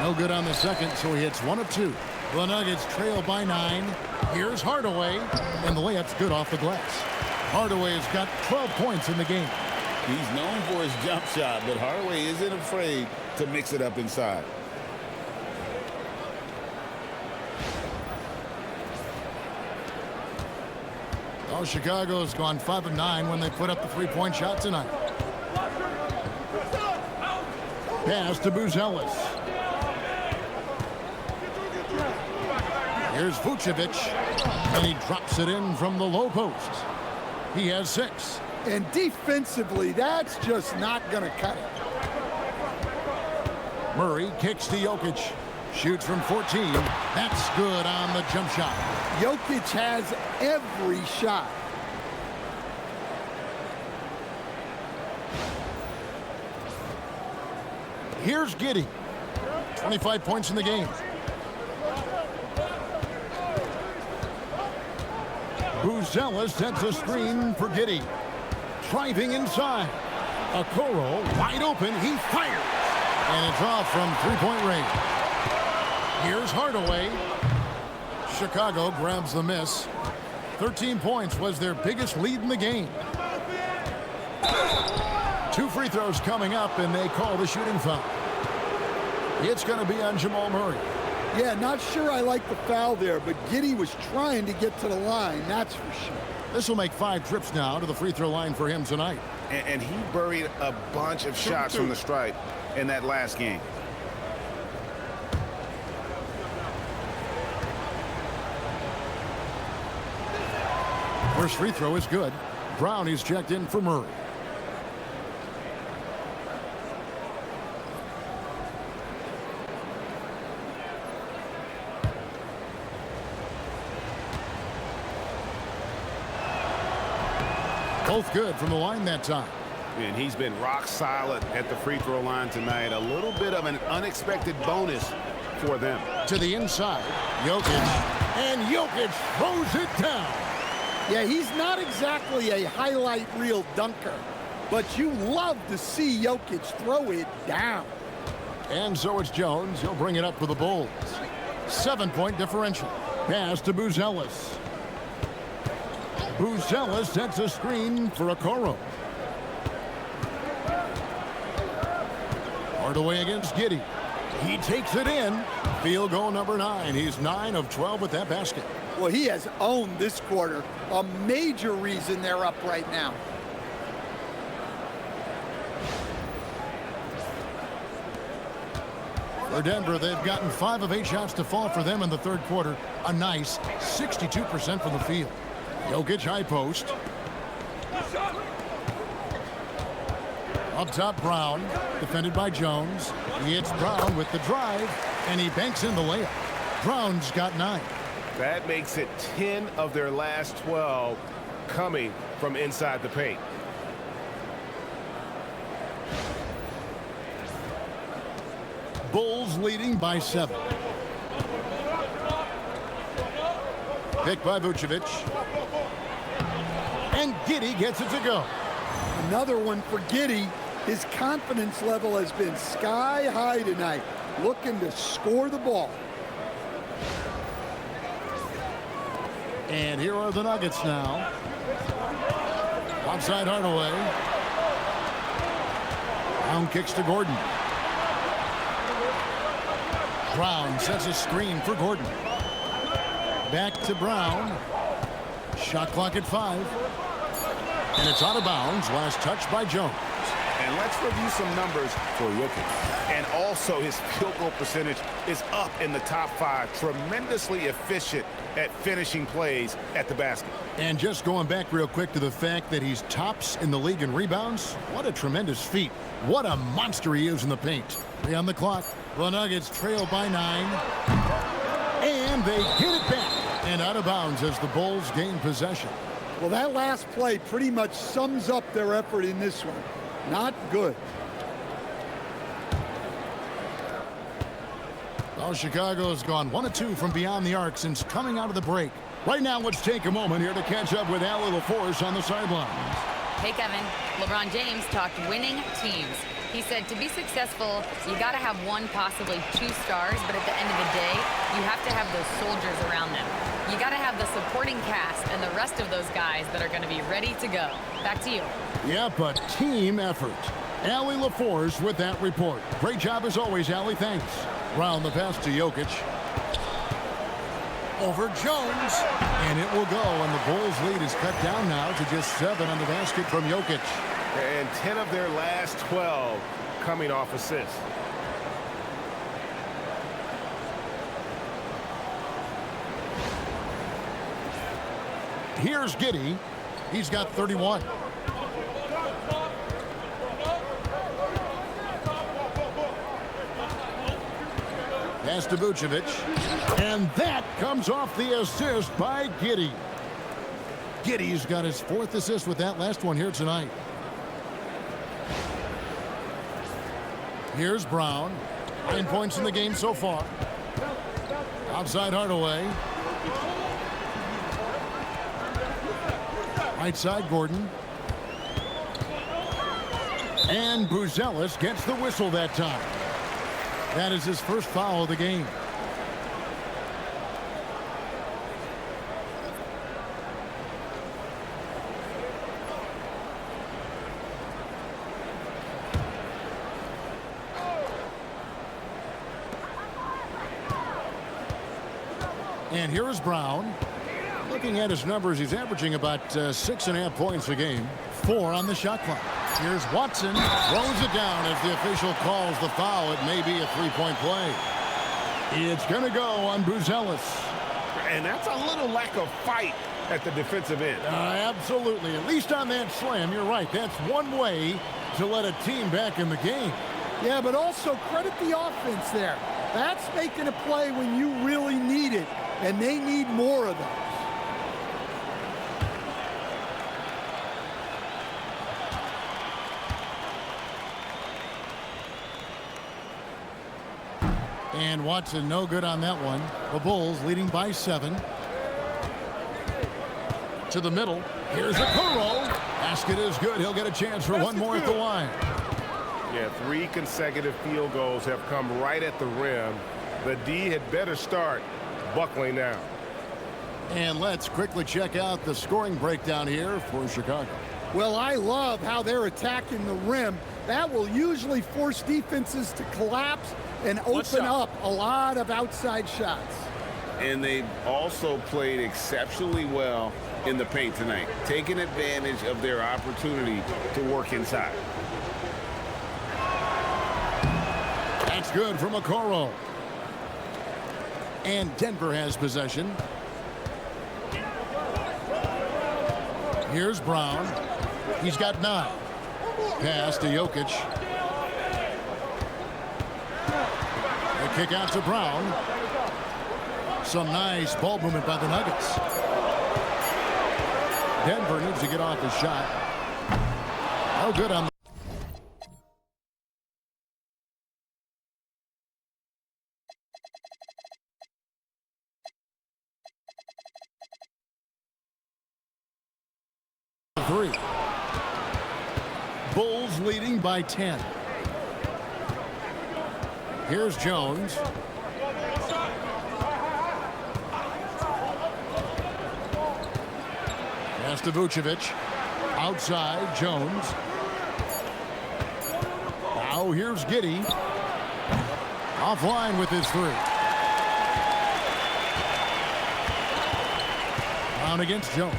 No good on the second, so he hits 1 of 2. The Nuggets trail by 9. Here's Hardaway, and the layup's good off the glass. Hardaway has got 12 points in the game.
He's known for his jump shot, but Hardaway isn't afraid to mix it up inside.
Oh, Chicago's gone 5 of 9 when they put up the 3-point shot tonight. Pass to Buzelis. Here's Vucevic, and he drops it in from the low post. He has 6.
And defensively, that's just not going to cut it.
Murray kicks to JOKIC. Shoots from 14. That's good on the jump shot.
JOKIC has every shot.
Here's GIDDEY. 25 points in the game. Buzelis sets a screen for GIDDEY. Driving inside. Okoro wide open. He fires. And it's off from 3-point range. Here's Hardaway. Chicago grabs the miss. 13 points was their biggest lead in the game. To 2 free throws coming up, and they call the shooting foul. It's going to be on Jamal Murray.
Yeah, not sure I like the foul there, but GIDDEY was trying to get to the line, that's for sure.
This will make 5 trips now to the free throw line for him tonight.
And he buried a bunch of shots from the stripe in that last game.
First free throw is good. Brown is checked in for Murray. Both good from the line that time.
And he's been rock solid at the free throw line tonight. A little bit of an unexpected bonus for them.
To the inside, Jokic, and Jokic throws it down.
Yeah, he's not exactly a highlight reel dunker, but you love to see Jokic throw it down.
And so it's Jones. He'll bring it up for the Bulls. 7-point differential. Pass to Buzelis. Buzelis sets a screen for Okoro. Hardaway against GIDDEY. He takes it in. Field goal number 9. He's 9 of 12 with that basket.
Well, he has owned this quarter. A major reason they're up right now.
For Denver, they've gotten 5 of 8 shots to fall for them in the third quarter. A nice 62% from the field. Jokic high post. Up top, Brown, defended by Jones. It's Brown with the drive, and he banks in the layup. Brown's got 9.
That makes it 10 of their last 12 coming from inside the paint.
Bulls leading by 7. Picked by Vucevic. And GIDDEY gets it to go.
Another one for GIDDEY. His confidence level has been sky high tonight, looking to score the ball.
And here are the Nuggets now. Outside Hardaway. Brown kicks to Gordon. Brown sets a screen for Gordon. Back to Brown. Shot clock at 5. And it's out of bounds. Last touch by Jones.
And let's review some numbers for Jokic. And also his field goal percentage is up in the top 5. Tremendously efficient at finishing plays at the basket.
And just going back real quick to the fact that he's tops in the league in rebounds. What a tremendous feat. What a monster he is in the paint. 3 on the clock. The Nuggets trail by 9. And they get it back. And out of bounds as the Bulls gain possession.
Well, that last play pretty much sums up their effort in this one. Not good.
Well, Chicago's gone 1 of 2 from beyond the arc since coming out of the break. Right now, let's take a moment here to catch up with Allie LaForce on the sidelines.
Hey, Kevin. LeBron James talked winning teams. He said to be successful, you got to have 1, possibly 2 stars, but at the end of the day, you have to have those soldiers around them. You got to have the supporting cast and the rest of those guys that are going to be ready to go. Back to you.
Yeah, but team effort. Allie LaForce with that report. Great job as always, Allie. Thanks. Round the pass to Jokic. Over Jones. And it will go, and the Bulls lead is cut down now to just 7 on the basket from Jokic.
And 10 of their last 12 coming off assists.
Here's GIDDEY. He's got 31. Pass to Vucevic. And that comes off the assist by GIDDEY. GIDDEY's got his 4th assist with that last one here tonight. Here's Brown. 9 points in the game so far. Outside Hardaway. Right side Gordon. And Buzelis gets the whistle that time. That is his first foul of the game. And here is Brown. Looking at his numbers, he's averaging about 6.5 points a game. 4 on the shot clock. Here's Watson. Throws it down as the official calls the foul. It may be a three-point play. It's going to go on Buzelis.
And that's a little lack of fight at the defensive end.
Absolutely. At least on that slam, you're right. That's one way to let a team back in the game.
Yeah, but also credit the offense there. That's making a play when you really need it, and they need more of those.
And Watson no good on that one. The Bulls leading by 7. To the middle. Here's a Okoro. Basket is good. He'll get a chance for one more at the line.
Yeah, 3 consecutive field goals have come right at the rim. The D had better start buckling down.
And let's quickly check out the scoring breakdown here for Chicago.
Well, I love how they're attacking the rim. That will usually force defenses to collapse and open up a lot of outside shots.
And they've also played exceptionally well in the paint tonight, taking advantage of their opportunity to work inside.
That's good from Okoro. And Denver has possession. Here's Brown. He's got 9. Pass to Jokic. The kick out to Brown. Some nice ball movement by the Nuggets. Denver needs to get off his shot. Oh, good on the 3. Bulls leading by 10. Here's Jones. Pass to Vucevic. Outside, Jones. Now here's GIDDEY. Offline with his 3. Brown against Jones.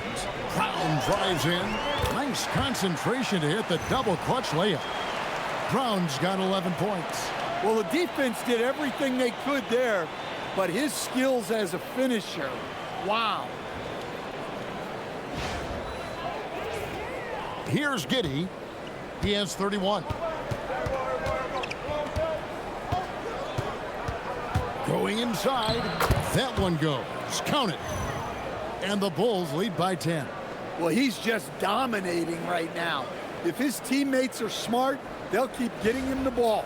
Brown drives in. Nice concentration to hit the double clutch layup. Brown's got 11 points.
Well, the defense did everything they could there, but his skills as a finisher, wow.
Here's GIDDEY. He has 31. Going inside. That one goes. Count it. And the Bulls lead by 10.
Well, he's just dominating right now. If his teammates are smart, they'll keep getting him the ball.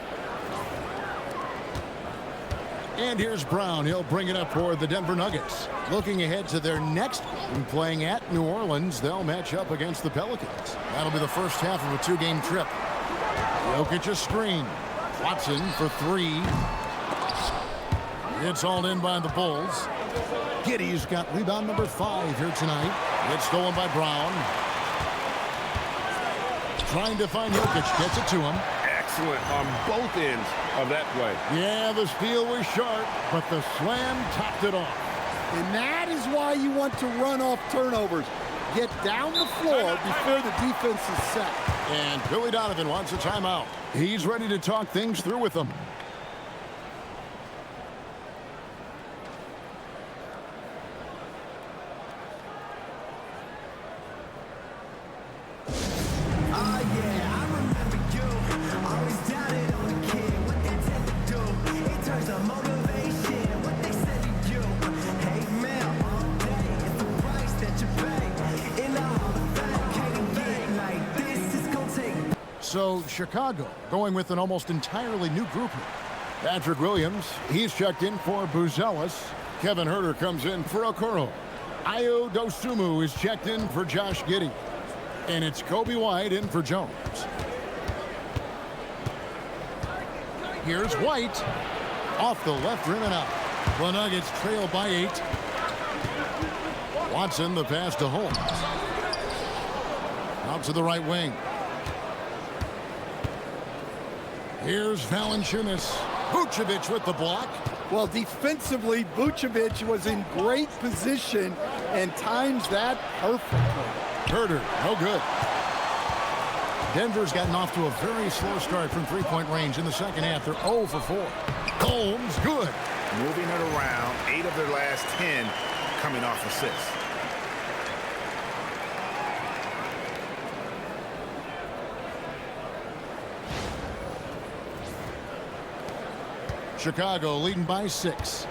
And here's Brown. He'll bring it up for the Denver Nuggets. Looking ahead to their next game, playing at New Orleans, they'll match up against the Pelicans. That'll be the first half of a 2-game trip. Jokic a screen. Watson for 3. It's hauled in by the Bulls. GIDDEY's got rebound number 5 here tonight. It's stolen by Brown. Trying to find Jokic. Gets it to him.
Excellent on both ends of that play.
Yeah, the steal was sharp, but the slam topped it off.
And that is why you want to run off turnovers. Get down the floor before the defense is set.
And Billy Donovan wants a timeout. He's ready to talk things through with them. So Chicago going with an almost entirely new group here. Patrick Williams, he's checked in for Buzelis. Kevin Huerter comes in for Okoro. Ayo Dosunmu is checked in for Josh GIDDEY. And it's Kobe White in for Jones. Here's White. Off the left rim and out. The Nuggets trail by 8. Watson, the pass to Holmes. Out to the right wing. Here's Valanciunas. Vucevic with the block.
Well, defensively, Vucevic was in great position and times that perfectly.
Herder, no good. Denver's gotten off to a very slow start from three-point range in the second half. They're 0 for 4. Holmes, good.
Moving it around, 8 of their last 10 coming off assists.
Chicago leading by 6.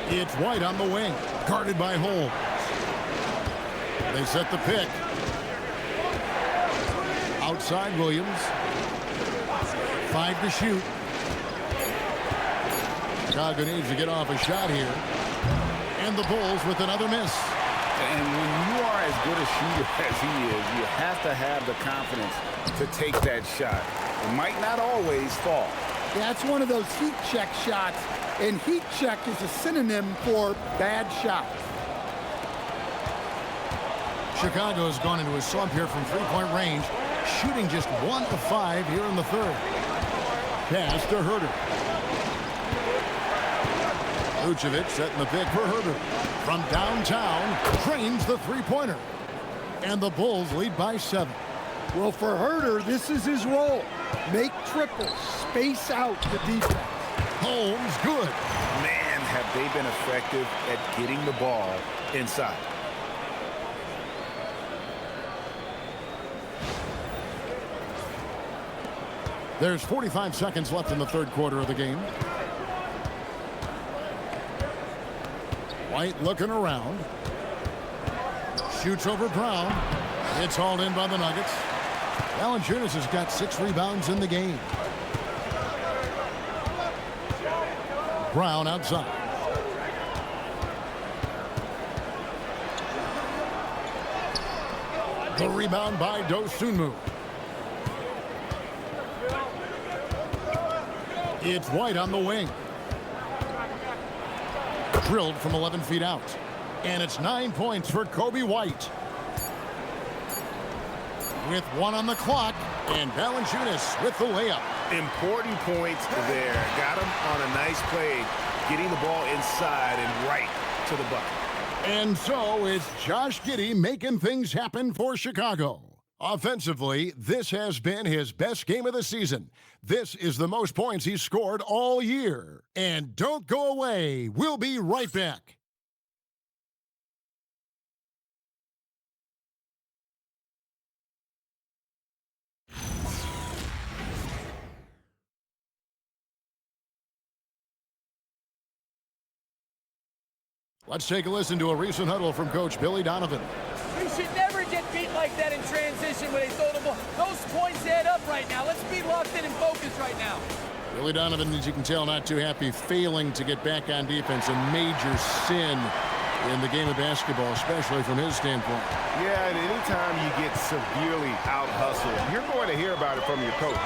It's White on the wing, guarded by Holmes. They set the pick. Outside Williams. 5 to shoot. Chicago needs to get off a shot here. And the Bulls with another miss.
And when you are as good a shooter as he is, you have to have the confidence to take that shot. It might not always fall.
Yeah, it's one of those heat check shots, and heat check is a synonym for bad shot.
Chicago has gone into a slump here from three-point range, shooting just 1 of 5 here in the third. Pass to Herder. Vucevic setting the pick for Herder. From downtown, drains the three-pointer. And the Bulls lead by 7.
Well, for Herder, this is his role. Make triples, space out the defense.
Holmes, good.
Man, have they been effective at getting the ball inside.
There's 45 seconds left in the third quarter of the game. White looking around. Shoots over Brown. It's hauled in by the Nuggets. Valanciunas has got 6 rebounds in the game. Brown outside. The rebound by Dosunmu. It's White on the wing. Drilled from 11 feet out. And it's 9 points for Kobe White. With 1 on the clock, and Valanciunas with the layup.
Important points there. Got him on a nice play, getting the ball inside and right to the bucket.
And so it's Josh Giddey making things happen for Chicago. Offensively, this has been his best game of the season. This is the most points he's scored all year. And don't go away. We'll be right back. Let's take a listen to a recent huddle from Coach Billy Donovan.
We should never get beat like that in transition when they throw the ball. Those points add up right now. Let's be locked in and focused right now.
Billy Donovan, as you can tell, not too happy, failing to get back on defense. A major sin in the game of basketball, especially from his standpoint.
Yeah, and anytime you get severely out-hustled, you're going to hear about it from your coach.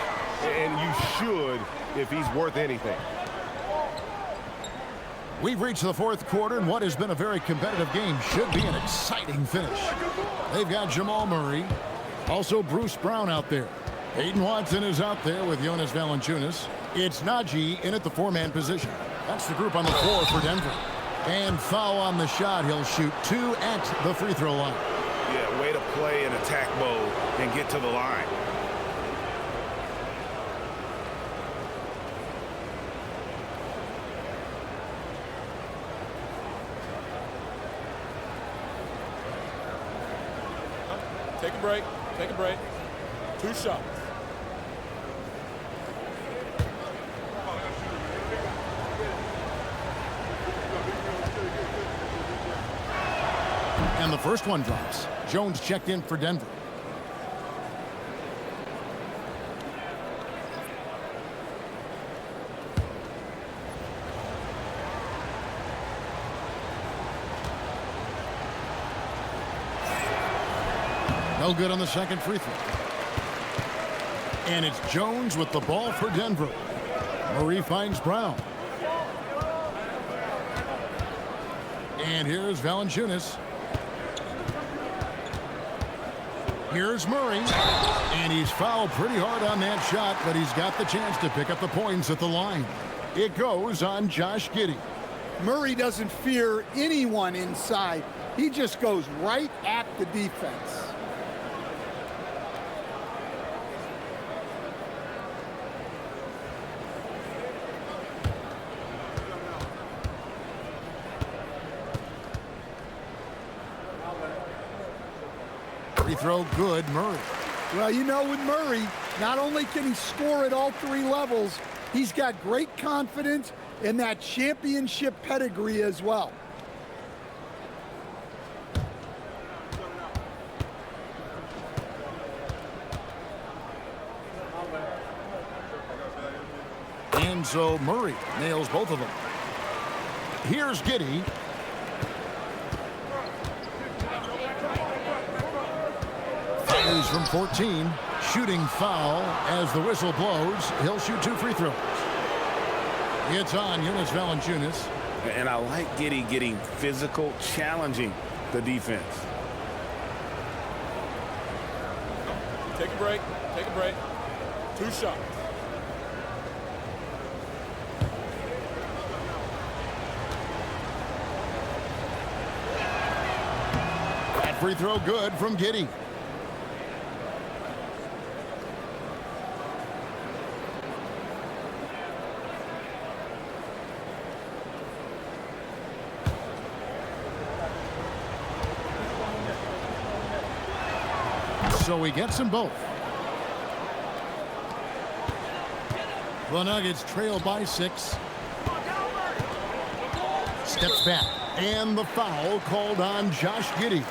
And you should if he's worth anything.
We've reached the fourth quarter, and what has been a very competitive game should be an exciting finish. They've got Jamal Murray, also Bruce Brown out there. Peyton Watson is out there with Jonas Valanciunas. It's Najee in at the 4-man position. That's the group on the floor for Denver. And foul on the shot. He'll shoot 2 at the free throw line.
Yeah, way to play in attack mode and get to the line.
Take a break. Take a break. 2 shots.
And the first one drops. Jones checked in for Denver. No good on the second free throw. And it's Jones with the ball for Denver. Murray finds Brown. And here's Valanciunas. Here's Murray, and he's fouled pretty hard on that shot, but he's got the chance to pick up the points at the line. It goes on Josh Giddey.
Murray doesn't fear anyone inside. He just goes right at the defense.
Free throw good, Murray.
Well, you know, with Murray, not only can he score at all three levels, he's got great confidence and that championship pedigree as well.
And so Murray nails both of them. Here's Giddey. Fires from 14. Shooting foul as the whistle blows. He'll shoot 2 free throws. It's on Jonas Valanciunas.
And I like Giddey getting physical, challenging the defense.
Take a break. Take a break. 2 shots.
That free throw good from Giddey. So he gets them both. The Nuggets trail by 6. Steps back. And the foul called on Josh Giddey.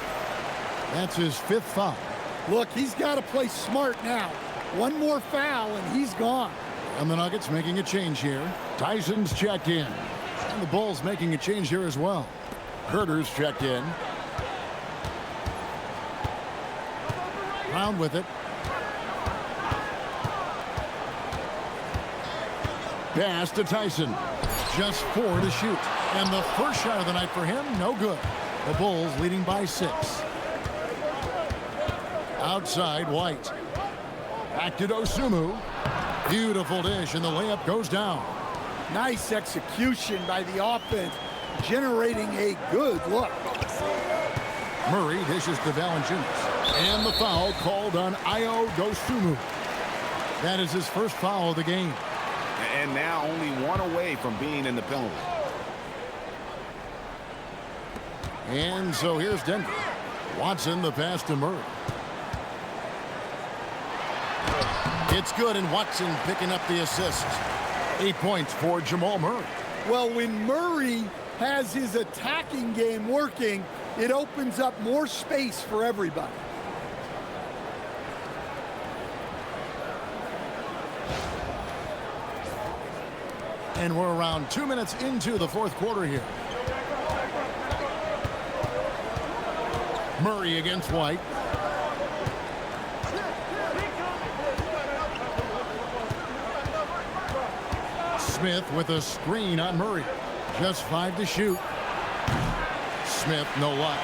That's his 5th foul.
Look, he's got to play smart now. One more foul and he's gone.
And the Nuggets making a change here. Tyson's checked in. And the Bulls making a change here as well. Herter's checked in. Round with it. Pass to Tyson. Just 4 to shoot. And the first shot of the night for him, no good. The Bulls leading by 6. Outside, White. Back to Dosunmu. Beautiful dish, and the layup goes down.
Nice execution by the offense, generating a good look.
Murray dishes to Valanciunas. And the foul called on Ayo Dosunmu. That is his first foul of the game.
And now only 1 away from being in the penalty.
And so here's Denver. Watson, the pass to Murray. It's good, and Watson picking up the assist. 8 points for Jamal Murray.
Well, when Murray has his attacking game working, it opens up more space for everybody.
And we're around 2 minutes into the 4th quarter here. Murray against White. Smith with a screen on Murray. Just 5 to shoot. Smith, no luck.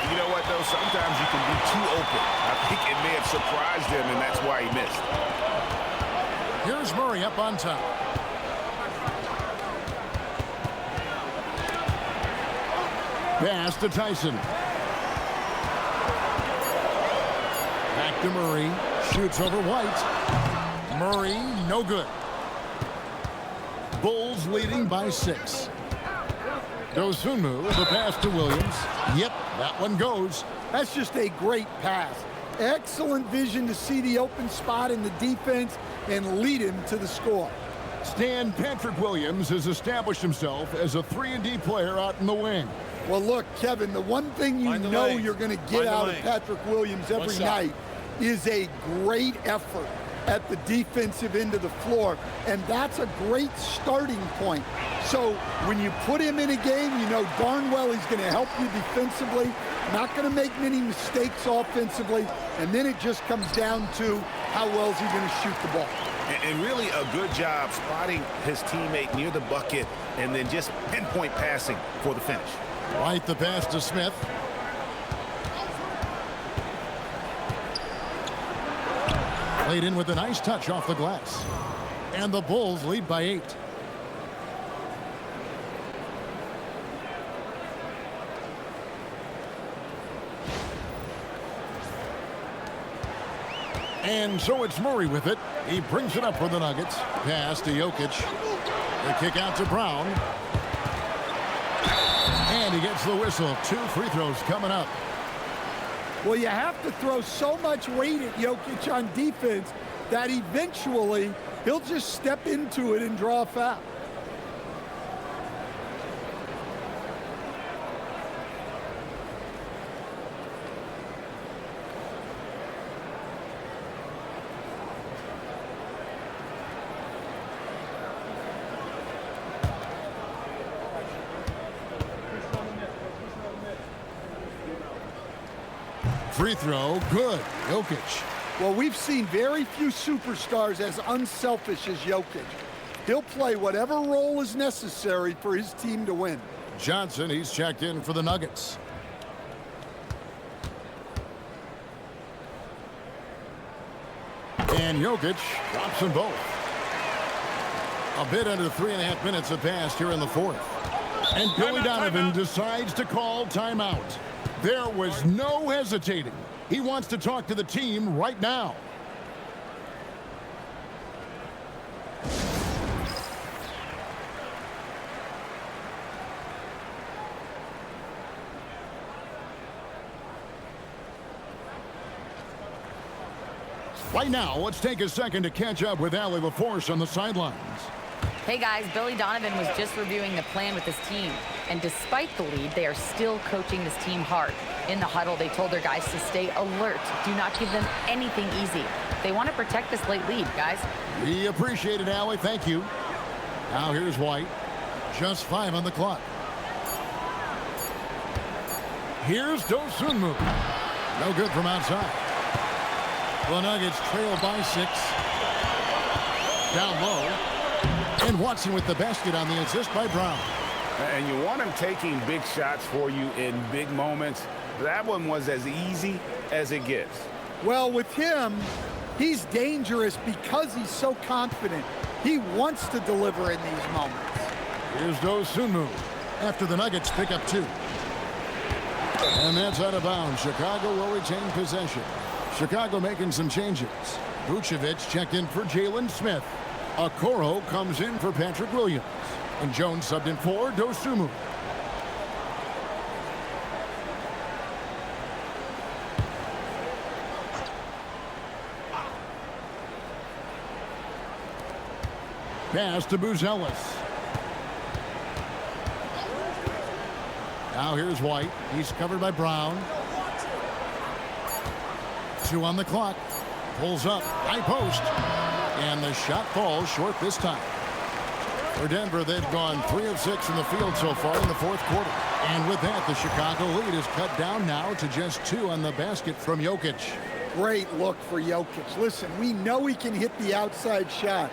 You know what, though? Sometimes you can be too open. I think it may have surprised him, and that's why he missed.
Here's Murray up on top. Pass to Tyson. Back to Murray. Shoots over White. Murray, no good. Bulls leading by 6. Dosunmu, the pass to Williams. Yep, that one goes.
That's just a great pass. Excellent vision to see the open spot in the defense and lead him to the score.
Stan Patrick Williams has established himself as a 3-and-D player out in the wing.
Well, look, Kevin, the one thing you know you're going to get out of Patrick Williams every night is a great effort at the defensive end of the floor, and that's a great starting point. So when you put him in a game, you know darn well he's going to help you defensively, not going to make many mistakes offensively, and then it just comes down to how well is he going to shoot the ball.
And really a good job spotting his teammate near the bucket and then just pinpoint passing for the finish.
Right, the pass to Smith. Played in with a nice touch off the glass. And the Bulls lead by 8. And so it's Murray with it. He brings it up for the Nuggets. Pass to Jokic. The kick out to Brown. And he gets the whistle. 2 free throws coming up.
Well, you have to throw so much weight at Jokic on defense that eventually he'll just step into it and draw a foul.
Free throw, good. Jokic.
Well, we've seen very few superstars as unselfish as Jokic. He'll play whatever role is necessary for his team to win.
Johnson, he's checked in for the Nuggets. And Jokic drops them both. A bit under 3.5 minutes have passed here in the 4th. And Billy Donovan decides to call timeout. There was no hesitating. He wants to talk to the team right now. Right now, let's take a second to catch up with Allie LaForce on the sidelines.
Hey guys, Billy Donovan was just reviewing the plan with his team. And despite the lead, they are still coaching this team hard. In the huddle, they told their guys to stay alert. Do not give them anything easy. They want to protect this late lead, guys.
We appreciate it, Allie. Thank you. Now here's White. Just 5 on the clock. Here's Dosunmu. No good from outside. The Nuggets trail by 6. Down low. And Watson with the basket on the assist by Brown.
And you want him taking big shots for you in big moments. That one was as easy as it gets.
Well, with him, he's dangerous because he's so confident. He wants to deliver in these moments.
Here's Dosunmu after the Nuggets pick up 2. And that's out of bounds. Chicago will retain possession. Chicago making some changes. Vucevic checked in for Jalen Smith. Okoro comes in for Patrick Williams. And Jones subbed in for Dosunmu. Pass to Buzelis. Now here's White. He's covered by Brown. 2 on the clock. Pulls up. High post. And the shot falls short this time. For Denver, they've gone 3 of 6 in the field so far in the 4th quarter. And with that, the Chicago lead is cut down now to just 2 on the basket from Jokic.
Great look for Jokic. Listen, we know he can hit the outside shot,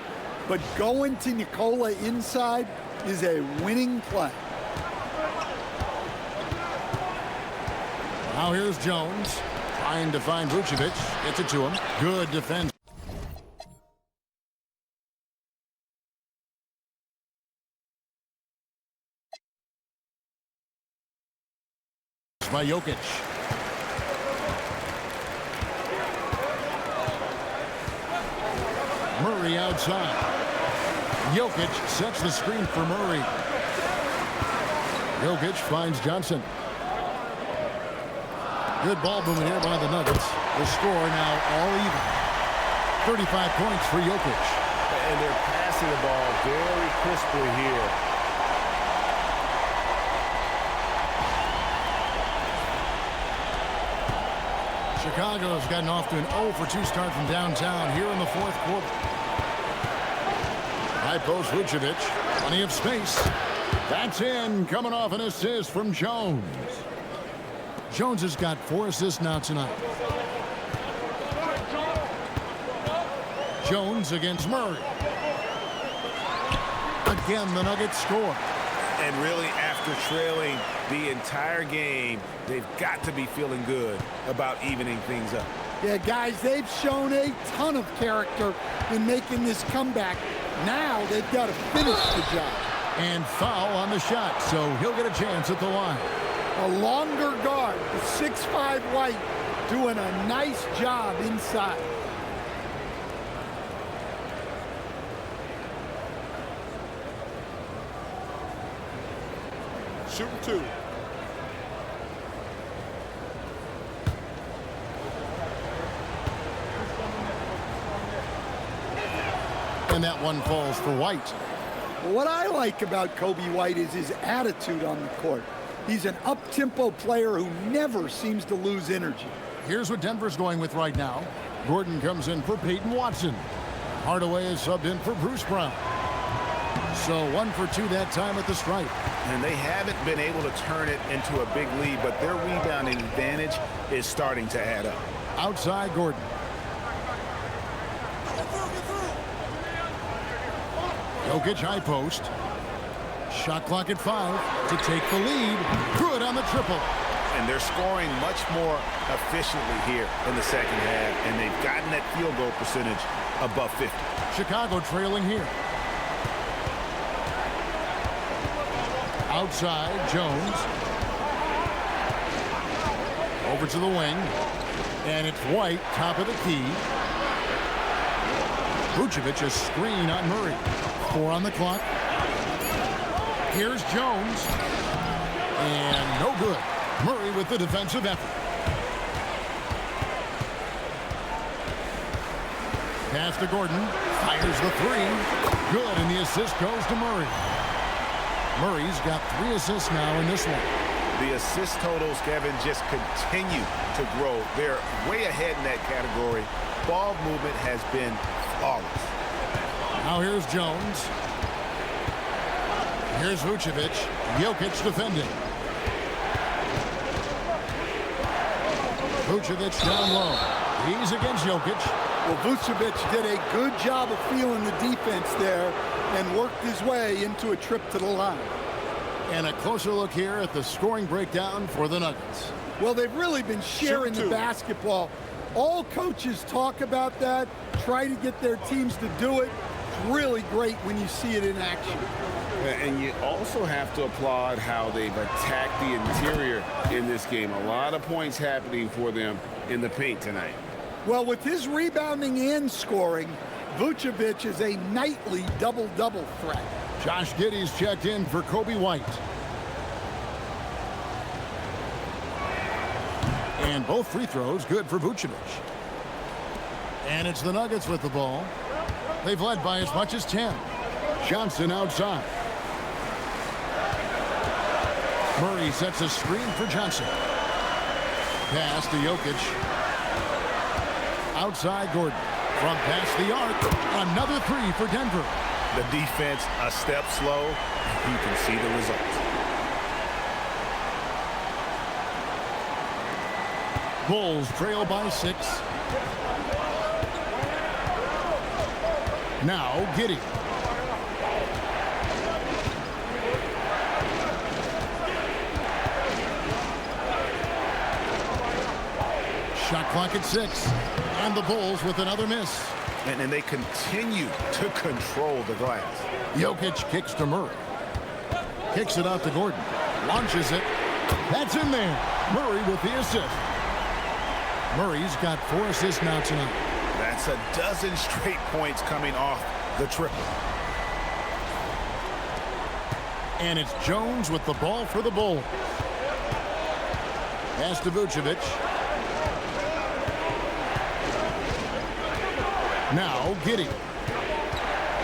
but going to Nikola inside is a winning play.
Now here's Jones. Trying to find Vucevic. Gets it to him. Good defense. By Jokic. Murray outside. Jokic sets the screen for Murray. Jokic finds Johnson. Good ball movement here by the Nuggets. The score now all even. 35 points for Jokic.
And they're passing the ball very crisply here.
Chicago's gotten off to an 0-for-2 start from downtown here in the 4th quarter. High post Vucevic. Plenty of space. That's in. Coming off an assist from Jones. Jones has got 4 assists now tonight. Jones against Murray. Again, the Nuggets score.
And really, after trailing the entire game, they've got to be feeling good about evening things up.
Yeah, guys, they've shown a ton of character in making this comeback. Now they've got to finish the job.
And foul on the shot, so he'll get a chance at the line.
A longer guard, the 6'5" White, doing a nice job inside.
Shooting 2.
And that one falls for White.
Well, what I like about Kobe White is his attitude on the court. He's an up-tempo player who never seems to lose energy.
Here's what Denver's going with right now. Gordon comes in for Peyton Watson. Hardaway is subbed in for Bruce Brown. So 1 for 2 that time at the stripe.
And they haven't been able to turn it into a big lead, but their rebounding advantage is starting to add up.
Outside Gordon. Jokic high post. Shot clock at 5 to take the lead. Good on the triple.
And they're scoring much more efficiently here in the second half, and they've gotten that field goal percentage above 50.
Chicago trailing here. Outside, Jones. Over to the wing. And it's White, top of the key. Vucevic, a screen on Murray. 4 on the clock. Here's Jones. And no good. Murray with the defensive effort. Pass to Gordon. Fires the 3. Good, and the assist goes to Murray. Murray's got 3 assists now in this one.
The assist totals, Kevin, just continue to grow. They're way ahead in that category. Ball movement has been flawless.
Now here's Jones. Here's Vucevic. Jokic defending. Vucevic down low. He's against Jokic.
Well, Vucevic did a good job of feeling the defense there and worked his way into a trip to the line.
And a closer look here at the scoring breakdown for the Nuggets.
Well, they've really been sharing the basketball. All coaches talk about that, try to get their teams to do it. It's really great when you see it in action.
And you also have to applaud how they've attacked the interior in this game. A lot of points happening for them in the paint tonight.
Well, with his rebounding and scoring, Vucevic is a nightly double-double threat.
Josh Giddey's checked in for Kobe White. And both free throws good for Vucevic. And it's the Nuggets with the ball. They've led by as much as 10. Johnson outside. Murray sets a screen for Johnson. Pass to Jokic. Outside Gordon. From past the arc. Another 3 for Denver.
The defense a step slow. You can see the results.
Bulls trail by 6. Now Giddey. Shot clock at 6. And the Bulls with another miss.
And they continue to control the glass.
Jokic kicks to Murray. Kicks it out to Gordon. Launches it. That's in there. Murray with the assist. Murray's got 4 assists now tonight.
That's a dozen straight points coming off the triple.
And it's Jones with the ball for the Bulls. Pass to Vucevic. Now Giddey.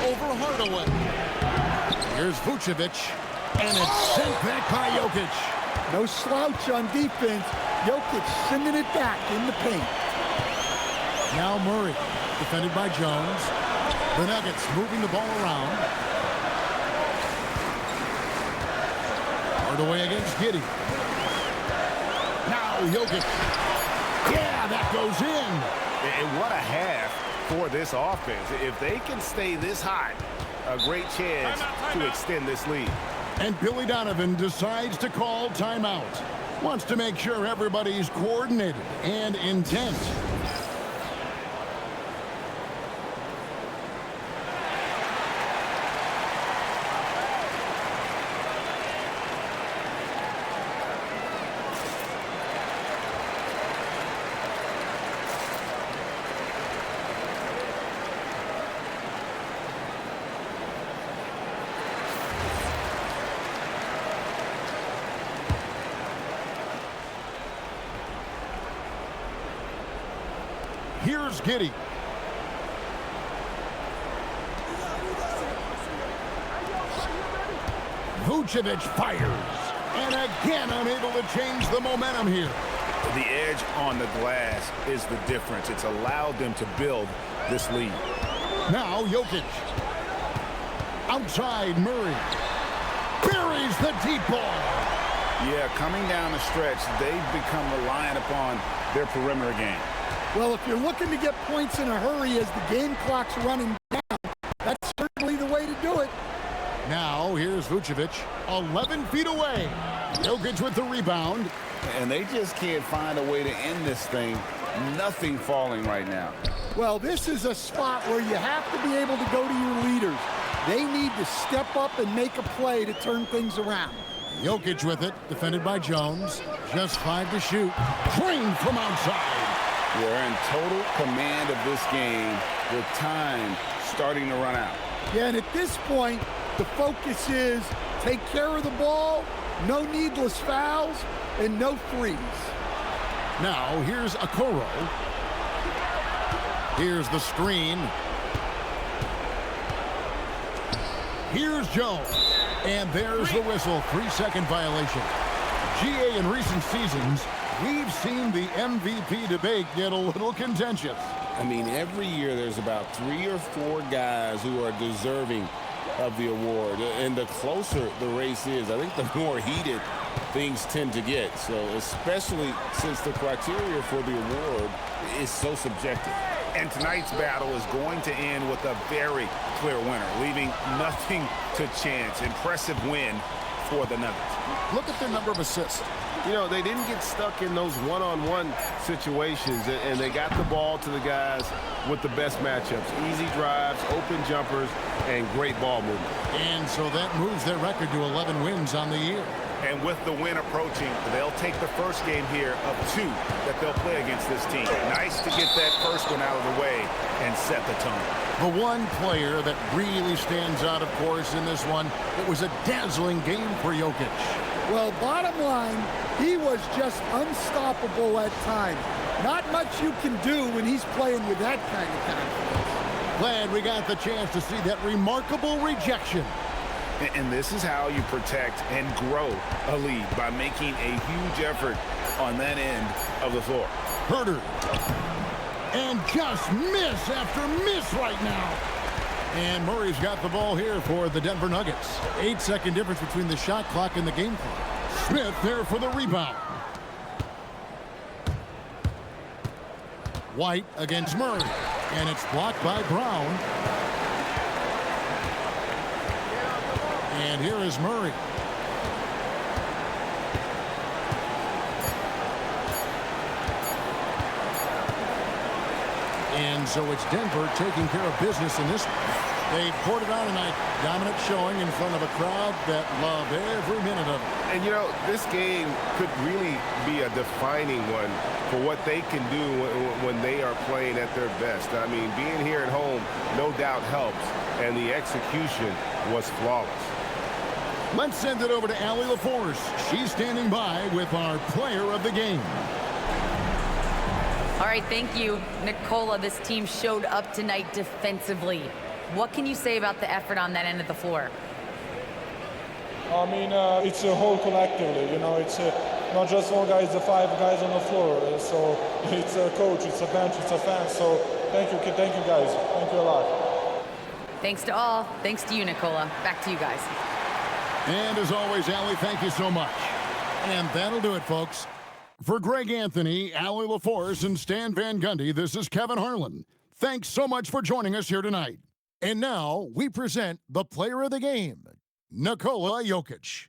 Over Hardaway. Here's Vucevic. And it's sent back by Jokic.
No slouch on defense. Jokic sending it back in the paint.
Now Murray, defended by Jones. The Nuggets moving the ball around. Hardaway against Giddey. Now Jokic. Yeah, that goes in.
And what a half for this offense. If they can stay this hot, a great chance to extend this lead.
And Billy Donovan decides to call timeout. Wants to make sure everybody's coordinated and intent. Here's GIDDEY. Vucevic fires. And again, unable to change the momentum here.
The edge on the glass is the difference. It's allowed them to build this lead.
Now Jokic. Outside Murray. Buries the deep ball.
Yeah, coming down the stretch, they've become reliant upon their perimeter game.
Well, if you're looking to get points in a hurry as the game clock's running down, that's certainly the way to do it.
Now here's Vucevic, 11 feet away. Jokic with the rebound.
And they just can't find a way to end this thing. Nothing falling right now.
Well, this is a spot where you have to be able to go to your leaders. They need to step up and make a play to turn things around.
Jokic with it, defended by Jones. Just 5 to shoot. Drained from outside.
They're in total command of this game with time starting to run out.
Yeah, and at this point, the focus is take care of the ball, no needless fouls, and no threes.
Now here's Okoro. Here's the screen. Here's Jones. And there's the whistle. 3-second violation. GA, in recent seasons, we've seen the MVP debate get a little contentious.
I mean, every year there's about 3 or 4 guys who are deserving of the award. And the closer the race is, I think the more heated things tend to get. So especially since the criteria for the award is so subjective.
And tonight's battle is going to end with a very clear winner, leaving nothing to chance. Impressive win for the Nuggets.
Look at their number of assists.
You know, they didn't get stuck in those one-on-one situations, and they got the ball to the guys with the best matchups. Easy drives, open jumpers, and great ball movement.
And so that moves their record to 11 wins on the year.
And with the win approaching, they'll take the first game here of 2 that they'll play against this team. Nice to get that first one out of the way and set the tone.
The one player that really stands out, of course, in this one, it was a dazzling game for Jokic.
Well, bottom line, he was just unstoppable at times. Not much you can do when he's playing with that kind of confidence.
Glad we got the chance to see that remarkable rejection.
And this is how you protect and grow a lead, by making a huge effort on that end of the floor.
Herter. And just miss after miss right now. And Murray's got the ball here for the Denver Nuggets. 8-second difference between the shot clock and the game clock. Smith there for the rebound. White against Murray. And it's blocked by Brown. And here is Murray. And so it's Denver taking care of business in this one. They poured it on tonight. Dominant showing in front of a crowd that loved every minute of it.
And, you know, this game could really be a defining one for what they can do when they are playing at their best. I mean, being here at home no doubt helps, and the execution was flawless.
Let's send it over to Allie LaForce. She's standing by with our player of the game.
All right, thank you, Nicola. This team showed up tonight defensively. What can you say about the effort on that end of the floor?
I mean, it's a whole collectively, you know, it's not just one guy, it's the 5 guys on the floor. So it's a coach, it's a bench, it's a fan. So thank you guys. Thank you a lot.
Thanks to all. Thanks to you, Nicola. Back to you guys.
And as always, Allie, thank you so much. And that'll do it, folks. For Greg Anthony, Allie LaForce, and Stan Van Gundy, this is Kevin Harlan. Thanks so much for joining us here tonight. And now we present the player of the game, Nikola Jokic.